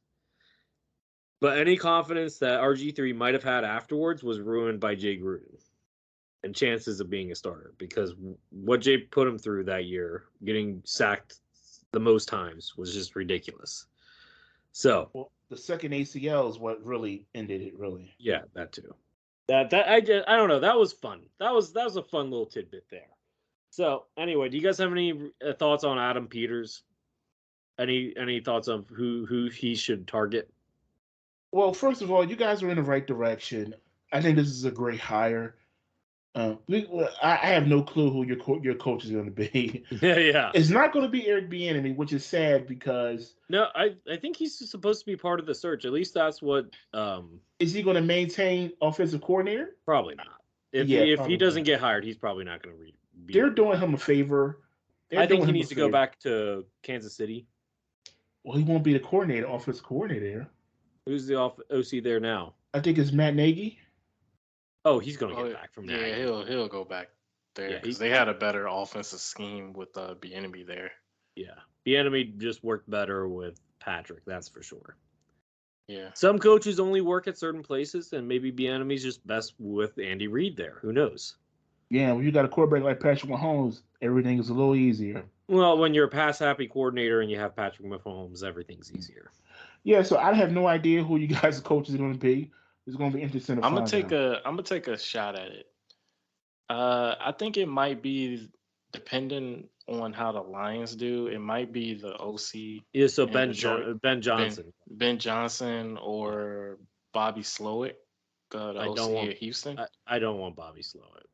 But any confidence that RG3 might have had afterwards was ruined by Jay Gruden and chances of being a starter, because what Jay put him through that year, getting sacked the most times, was just ridiculous. So the second ACL is what really ended it, really. Yeah, that too. I don't know. That was fun. That was a fun little tidbit there. So anyway, do you guys have any thoughts on Adam Peters? Any thoughts on who he should target? Well, first of all, you guys are in the right direction. I think this is a great hire. I have no clue who your coach is going to be. Yeah. It's not going to be Eric Bieniemy, which is sad because No, I think he's supposed to be part of the search. At least that's what. Is he going to maintain offensive coordinator? Probably not. If Yeah, he probably doesn't not. get hired, he's probably not going to be. They're doing him a favor. I think he needs to go back to Kansas City. Well, he won't be the offensive coordinator. Who's the OC there now? I think it's Matt Nagy. Oh, he's going to get back from there. Nagy. Yeah, he'll go back there because they had a better offensive scheme with Bieniemy there. Yeah, Bieniemy just worked better with Patrick, that's for sure. Yeah. Some coaches only work at certain places, and maybe Bieniemy's just best with Andy Reid there. Who knows? Yeah, when you got a quarterback like Patrick Mahomes, everything is a little easier. Well, when you're a pass-happy coordinator and you have Patrick Mahomes, everything's easier. Yeah, so I have no idea who you guys' coaches are going to be. It's going to be interesting to find out. I'm gonna take a shot at it. I think it might be depending on how the Lions do. It might be the OC. Yeah, so Ben Johnson. Ben Johnson or Bobby Slowick, the OC at Houston. I don't want Bobby Slowick.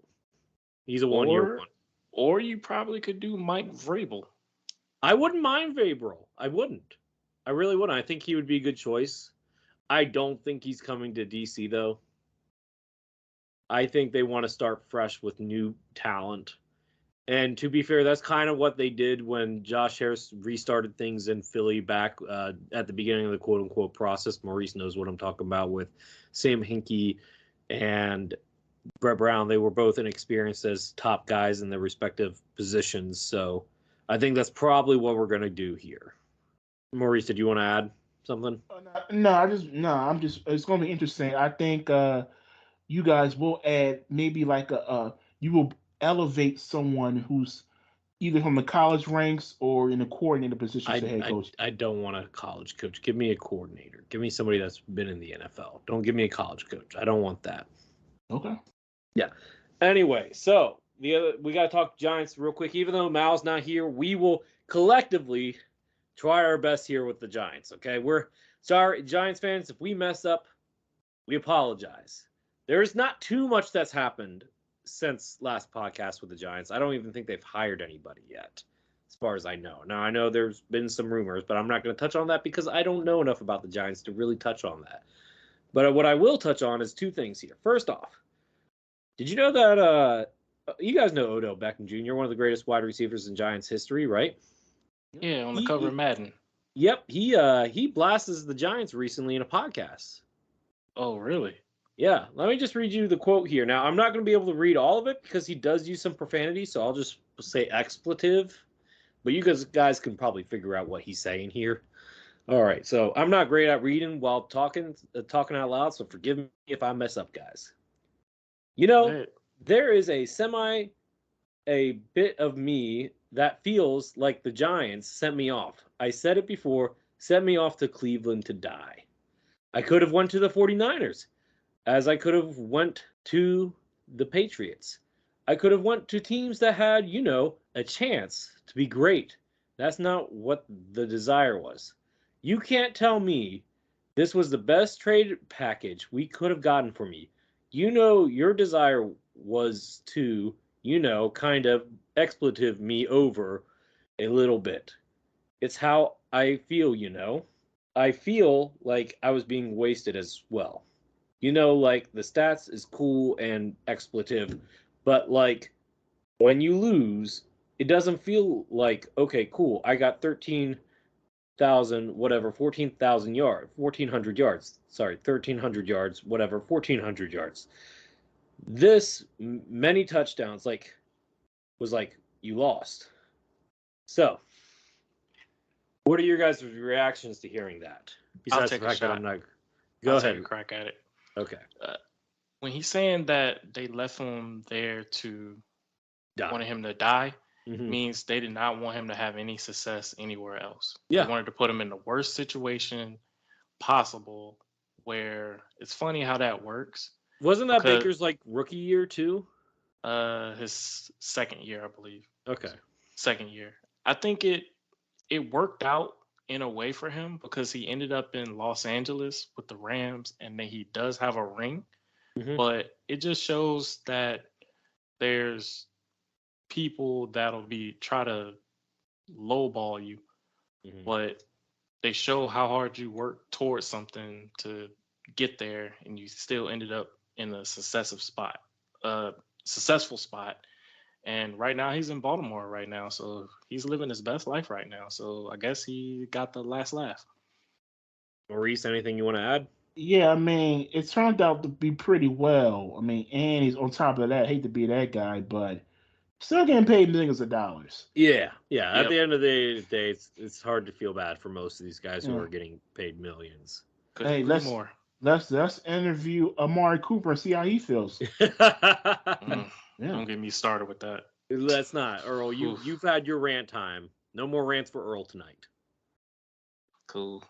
He's a one-year one. Or you probably could do Mike Vrabel. I wouldn't mind Vrabel. I wouldn't. I really wouldn't. I think he would be a good choice. I don't think he's coming to DC, though. I think they want to start fresh with new talent. And to be fair, that's kind of what they did when Josh Harris restarted things in Philly back at the beginning of the quote-unquote process. Maurice knows what I'm talking about with Sam Hinkie and Brett Brown. They were both inexperienced as top guys in their respective positions. So I think that's probably what we're going to do here. Maurice, did you want to add something? I'm just. It's going to be interesting. I think you guys will add maybe like you will elevate someone who's either from the college ranks or in a coordinator position as a head coach. I don't want a college coach. Give me a coordinator. Give me somebody that's been in the NFL. Don't give me a college coach. I don't want that. Okay. Yeah. Anyway, so we got to talk Giants real quick. Even though Mal's not here, we will collectively try our best here with the Giants, okay? We're sorry, Giants fans, if we mess up, we apologize. There's not too much that's happened since last podcast with the Giants. I don't even think they've hired anybody yet, as far as I know. Now, I know there's been some rumors, but I'm not going to touch on that because I don't know enough about the Giants to really touch on that. But what I will touch on is two things here. First off, did you know that you guys know Odell Beckham Jr., one of the greatest wide receivers in Giants history, right? Yeah, on the cover of Madden. Yep, he blasted the Giants recently in a podcast. Oh, really? Yeah, let me just read you the quote here. Now, I'm not going to be able to read all of it because he does use some profanity, so I'll just say expletive. But you guys can probably figure out what he's saying here. All right, so I'm not great at reading while talking out loud, so forgive me if I mess up, guys. You know, there is a bit of me that feels like the Giants sent me off. I said it before, sent me off to Cleveland to die. I could have went to the 49ers, as I could have went to the Patriots. I could have went to teams that had, a chance to be great. That's not what the desire was. You can't tell me this was the best trade package we could have gotten for me. Your desire was to, kind of expletive me over a little bit. It's how I feel, I feel like I was being wasted as well. Like the stats is cool and expletive, but like when you lose, it doesn't feel like, okay, cool, I got 14,000 yards, 1,400 yards. Sorry, 1,300 yards, 1,400 yards. This many touchdowns, was like you lost. So, what are your guys' reactions to hearing that? I'll take a shot. Go ahead. Take a crack at it. Okay. When he's saying that they left him there to wanted him to die, means they did not want him to have any success anywhere else. Yeah. They wanted to put him in the worst situation possible, where it's funny how that works. Wasn't that Baker's rookie year too? His second year, I believe. Okay. Second year. I think it worked out in a way for him because he ended up in Los Angeles with the Rams, and then he does have a ring. But it just shows that there's people that'll try to lowball you, but they show how hard you work towards something to get there, and you still ended up in a successful spot. And right now he's in Baltimore right now, so he's living his best life right now. So I guess he got the last laugh. Maurice, anything you want to add? Yeah, I mean, it turned out to be pretty well. I mean, and he's on top of that. I hate to be that guy, but still getting paid millions of dollars. Yeah. At Yep. the end of the day, it's hard to feel bad for most of these guys who are getting paid millions. Hey, let's interview Amari Cooper and see how he feels. Don't get me started with that. Let's not, Earl. You've had your rant time. No more rants for Earl tonight. Cool.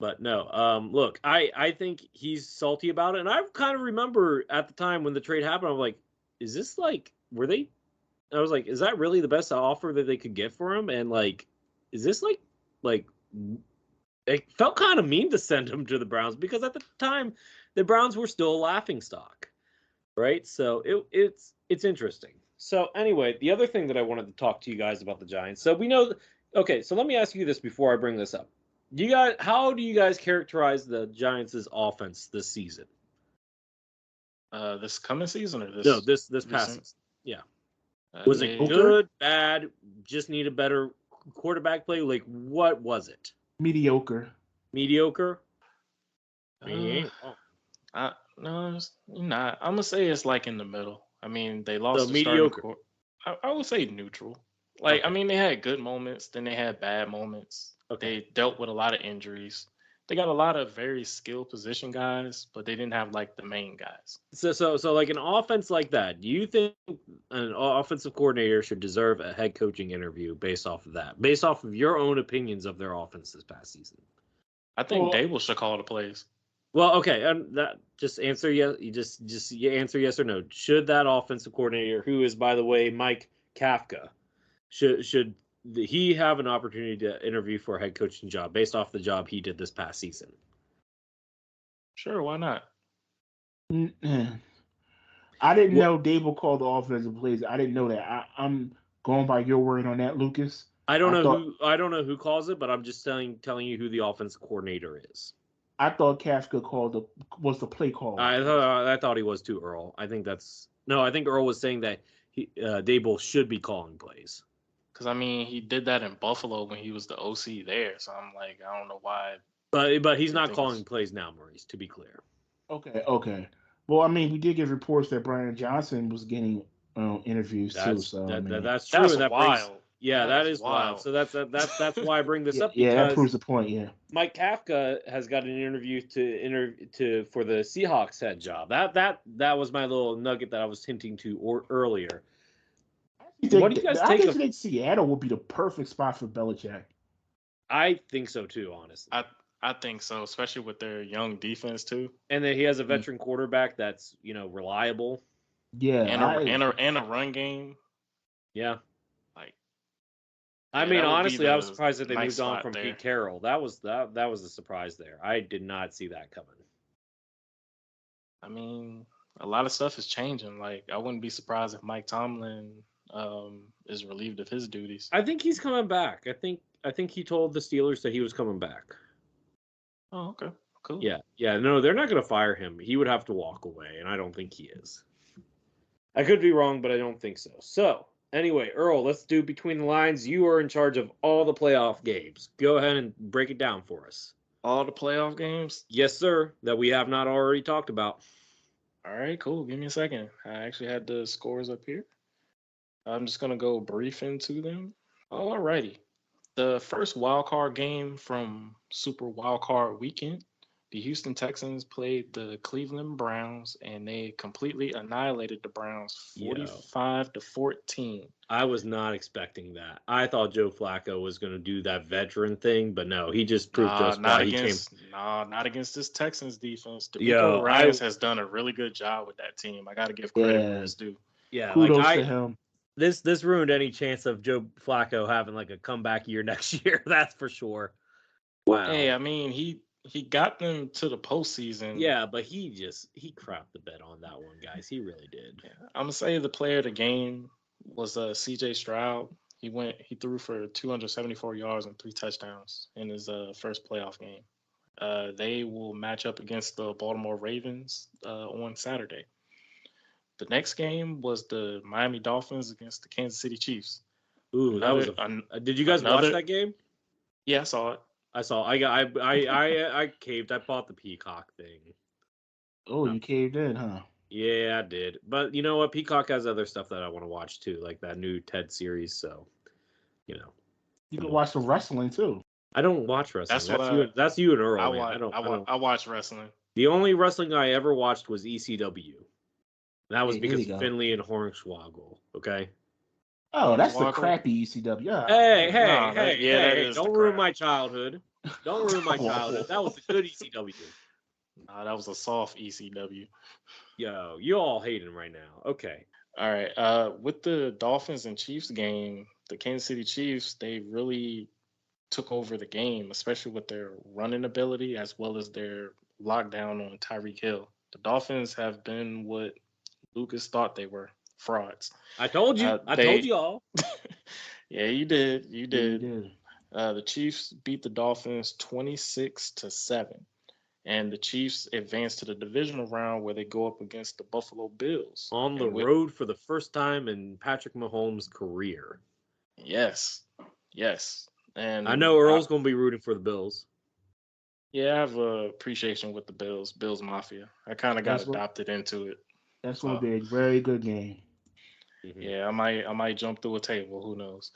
But no, look, I think he's salty about it, and I kind of remember at the time when the trade happened, I'm like, is this like, I was like, is that really the best offer that they could get for him? And like, is this like it felt kind of mean to send him to the Browns, because at the time the Browns were still a laughingstock, right? So it's interesting. So anyway, the other thing that I wanted to talk to you guys about the Giants. So we know, okay, so let me ask you this before I bring this up. How do you guys characterize the Giants' offense this season? This coming season or this? No, this past season. Yeah. Was it good, bad, just need a better quarterback play? Like, what was it? Mediocre. Mediocre? No, it's not. I'm gonna say it's like in the middle. I mean, they lost the mediocre. I would say neutral. Like, okay. I mean, they had good moments, then they had bad moments. Okay. They dealt with a lot of injuries. They got a lot of very skilled position guys, but they didn't have like the main guys. So like an offense like that, do you think an offensive coordinator should deserve a head coaching interview based off of that? Based off of your own opinions of their offense this past season? I think Dable should call the plays. Well, okay, and that just answer yes. You answer yes or no. Should that offensive coordinator, who is by the way Mike Kafka, should he have an opportunity to interview for a head coaching job based off the job he did this past season? Sure, why not? I didn't know Dable called the offensive plays. I didn't know that. I'm going by your word on that, Lucas. I don't know who calls it, but I'm just telling you who the offensive coordinator is. I thought Kafka was the play caller. I thought he was too, Earl. I think Earl was saying that Dable should be calling plays. Because, I mean, he did that in Buffalo when he was the OC there. So I'm like, I don't know why. But he's not calling plays now, Maurice, to be clear. Okay. Well, I mean, we did get reports that Brian Johnson was getting interviews too. So that's true. That's wild. That is wild. So that's why I bring this up. Yeah, that proves the point. Yeah. Mike Kafka has got an interview for the Seahawks head job. That was my little nugget that I was hinting to earlier. What do you guys think? I think Seattle would be the perfect spot for Belichick. I think so too, honestly. I think so, especially with their young defense too. And then he has a veteran quarterback that's reliable. Yeah, and a run game. Yeah. Like, I mean, honestly, I was surprised that they moved on from Pete Carroll. That was a surprise there. I did not see that coming. I mean, a lot of stuff is changing. Like, I wouldn't be surprised if Mike Tomlin is relieved of his duties. I think he's coming back. I think he told the Steelers that he was coming back. Oh, okay. Cool. Yeah. No, they're not going to fire him. He would have to walk away, and I don't think he is. I could be wrong, but I don't think so. So, anyway, Earl, let's do Between the Lines. You are in charge of all the playoff games. Go ahead and break it down for us. All the playoff games? Yes, sir, that we have not already talked about. All right, cool. Give me a second. I actually had the scores up here. I'm just going to go brief into them. All righty. The first wild card game from Super Wild Card Weekend, the Houston Texans played the Cleveland Browns, and they completely annihilated the Browns 45-14. I was not expecting that. I thought Joe Flacco was going to do that veteran thing, but no, he just proved to us why he came. Not against this Texans defense. DeMeco Ryans has done a really good job with that team. I got to give credit where it's due. Yeah, kudos to him. This ruined any chance of Joe Flacco having like a comeback year next year. That's for sure. Wow. Hey, I mean, he he got them to the postseason. Yeah, but he crapped the bed on that one, guys. He really did. Yeah. I'm gonna say the player of the game was C.J. Stroud. He threw for 274 yards and 3 touchdowns in his first playoff game. They will match up against the Baltimore Ravens on Saturday. The next game was the Miami Dolphins against the Kansas City Chiefs. Ooh, that was did you guys watch that game? Yeah, I saw it. I saw. I caved. I bought the Peacock thing. Oh, you caved in, huh? Yeah, I did. But you know what? Peacock has other stuff that I want to watch too, like that new Ted series. So, you know, you can watch some wrestling too. I don't watch wrestling. That's you and Earl. I watch wrestling. The only wrestling I ever watched was ECW. That was because Finley and Hornswoggle. Okay. Oh, that's the crappy ECW. Yeah. Hey! Don't ruin my childhood. Don't ruin my childhood. That was the good ECW. Nah, that was a soft ECW. Yo, you all hating right now. Okay. All right. With the Dolphins and Chiefs game, the Kansas City Chiefs, they really took over the game, especially with their running ability as well as their lockdown on Tyreek Hill. The Dolphins have been what Lucas thought they were, frauds. I told you. I told you all. Yeah, you did. You did. You did. The Chiefs beat the Dolphins 26-7. And the Chiefs advance to the divisional round where they go up against the Buffalo Bills. On the road for the first time in Patrick Mahomes' career. Yes. And I know Earl's going to be rooting for the Bills. Yeah, I have appreciation with the Bills Mafia. I kind of got adopted into it. That's going to be a very good game. Mm-hmm. Yeah, I might jump through a table. Who knows?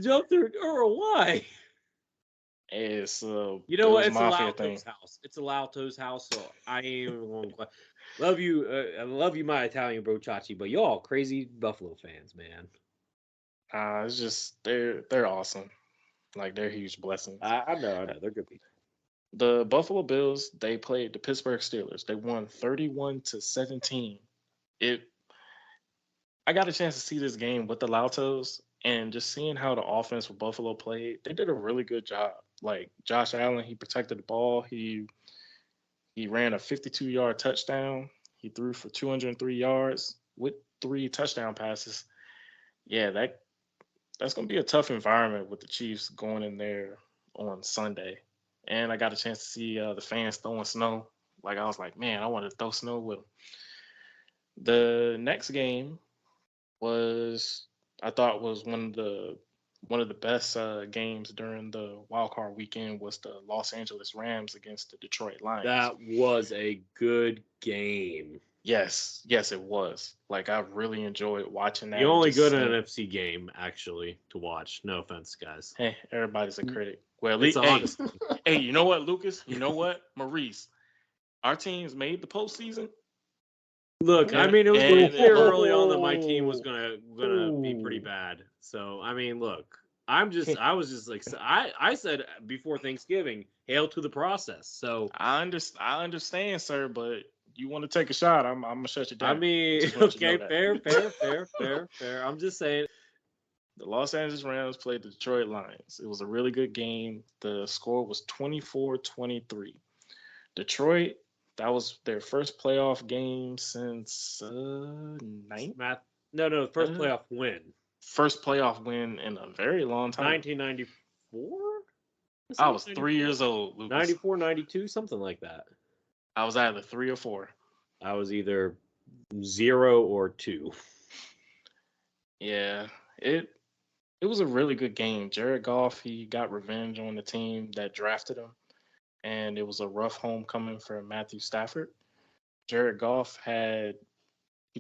Jump through Earl? Why? It's you know what? It's Mafia a Lauto's house. It's a Lauto's house, so I ain't even going to. Love you, I love you, my Italian bro Chachi, but y'all crazy Buffalo fans, man. It's just they're awesome. Like they're huge blessings. I know, they're good people. The Buffalo Bills, they played the Pittsburgh Steelers. They won 31-17. I got a chance to see this game with the Lautos, and just seeing how the offense for Buffalo played, they did a really good job. Like Josh Allen, he protected the ball. He ran a 52-yard touchdown. He threw for 203 yards with 3 touchdown passes. Yeah, that's going to be a tough environment with the Chiefs going in there on Sunday. And I got a chance to see the fans throwing snow. Like, I was like, man, I want to throw snow with them. The next game I thought was one of the best games during the wild card weekend was the Los Angeles Rams against the Detroit Lions. That was a good game. Yes, it was. Like, I really enjoyed watching that. The only good NFC game, actually, to watch. No offense, guys. Hey, everybody's a critic. Well, it's honest. Hey, you know what, Lucas? You know what, Maurice? Our teams made the postseason. Look, I mean, it was pretty clear early on that my team was gonna be pretty bad. So, I mean, look, I was just like, I said before Thanksgiving, hail to the process. So I understand, sir, but you want to take a shot? I'm gonna shut you down. I mean, okay, fair. I'm just saying. The Los Angeles Rams played the Detroit Lions. It was a really good game. The score was 24-23. Detroit, that was their first playoff game since first playoff win. First playoff win in a very long time. 1994? I was 3 years old, Lucas. 94, 92, something like that. I was either 3 or 4. I was either 0 or 2. Yeah, it was a really good game. Jared Goff, he got revenge on the team that drafted him, and it was a rough homecoming for Matthew Stafford. Jared Goff he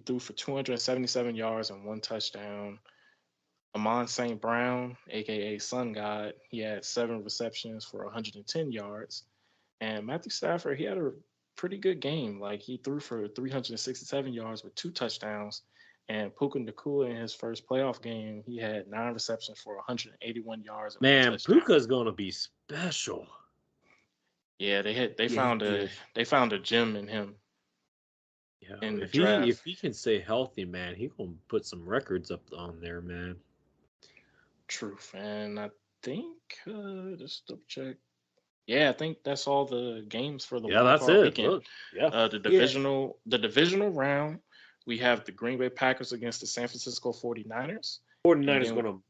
threw for 277 yards and 1 touchdown. Amon St. Brown, a.k.a. Sun God, he had 7 receptions for 110 yards. And Matthew Stafford, he had a pretty good game. Like, he threw for 367 yards with 2 touchdowns. And Puka Nacua in his first playoff game, he had 9 receptions for 181 yards. Man, Puka's gonna be special. Yeah, they found a gem in him. Yeah, if he can stay healthy, man, he gonna put some records up on there, man. Truth, and I think just double check. Yeah, I think that's all the games for the Yeah, wild that's card it. weekend. Look, yeah. The divisional round, we have the Green Bay Packers against the San Francisco 49ers. 49ers then- going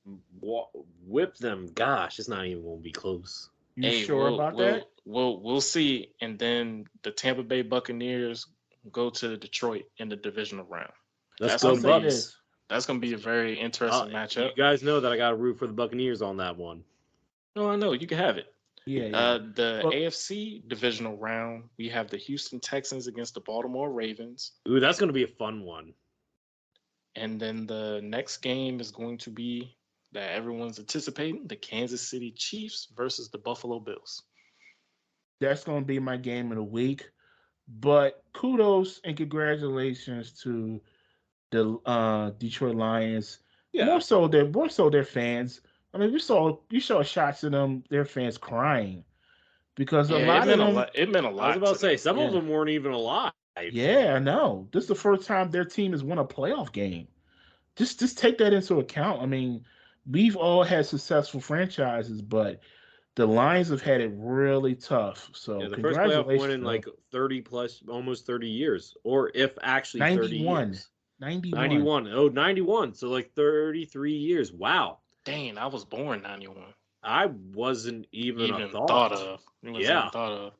to whip them. Gosh, it's not even going to be close. You sure about that? We'll see. And then the Tampa Bay Buccaneers go to Detroit in the divisional round. Let's That's go gonna be- Bucks. That's going to be a very interesting matchup. You guys know that I got to root for the Buccaneers on that one. No, I know. You can have it. Yeah. The Well- AFC divisional round, we have the Houston Texans against the Baltimore Ravens. Ooh, that's going to be a fun one. And then the next game is going to be that everyone's anticipating, the Kansas City Chiefs versus the Buffalo Bills. That's going to be my game of the week. But kudos and congratulations to the Detroit Lions. Yeah. More so their fans. I mean, you saw shots of their fans crying because a lot of them. It meant a lot. I was about to say, them. some of them weren't even alive. Yeah, I know. This is the first time their team has won a playoff game. Just take that into account. I mean, we've all had successful franchises, but the Lions have had it really tough. So Yeah, the first playoff congratulations. win in like 30 plus, almost 30 years. Or if actually 30 91. years. 91. 91. Oh, 91. So like 33 years. Wow. Dang, I was born 91. I wasn't even a thought. thought of. It wasn't Yeah. even thought of.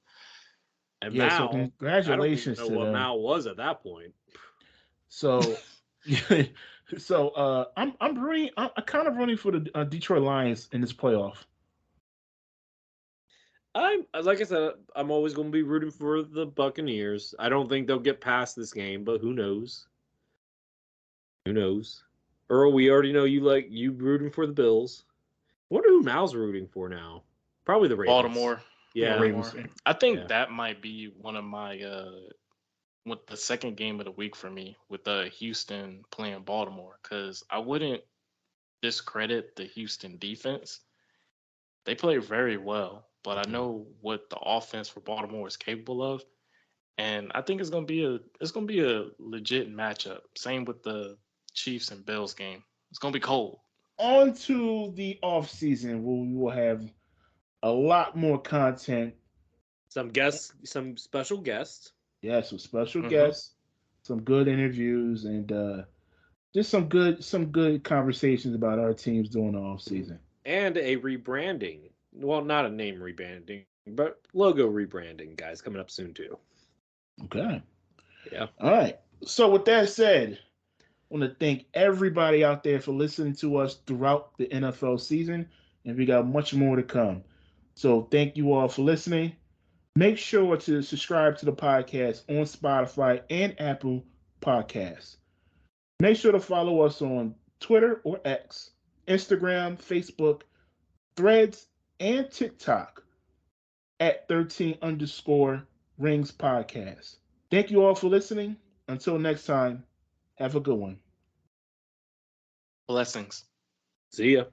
And Yeah, Mal, so congratulations I don't to even know what them. Mal was at that point. So, I'm kind of running for the Detroit Lions in this playoff. Like I said, I'm always going to be rooting for the Buccaneers. I don't think they'll get past this game, but who knows? Who knows? Earl, we already know you rooting for the Bills. I wonder who Mal's rooting for now. Probably the Ravens. Baltimore. Yeah. Ravens. I think Yeah. that might be one of my with the second game of the week for me with Houston playing Baltimore, because I wouldn't discredit the Houston defense. They play very well, but I know what the offense for Baltimore is capable of, and I think it's gonna be a legit matchup. Same with the Chiefs and Bills game. It's gonna be cold. On to the off season where we will have a lot more content. Some guests, some special guests. Yeah, some special Mhm. guests, some good interviews, and just some good conversations about our teams during the off season. And a rebranding. Well, not a name rebranding, but logo rebranding, guys, coming up soon too. Okay. Yeah. All right. So with that said, I want to thank everybody out there for listening to us throughout the NFL season, and we got much more to come. So thank you all for listening. Make sure to subscribe to the podcast on Spotify and Apple Podcasts. Make sure to follow us on Twitter or X, Instagram, Facebook, Threads, and TikTok at 13_Rings Podcast. Thank you all for listening. Until next time, have a good one. Blessings. See ya.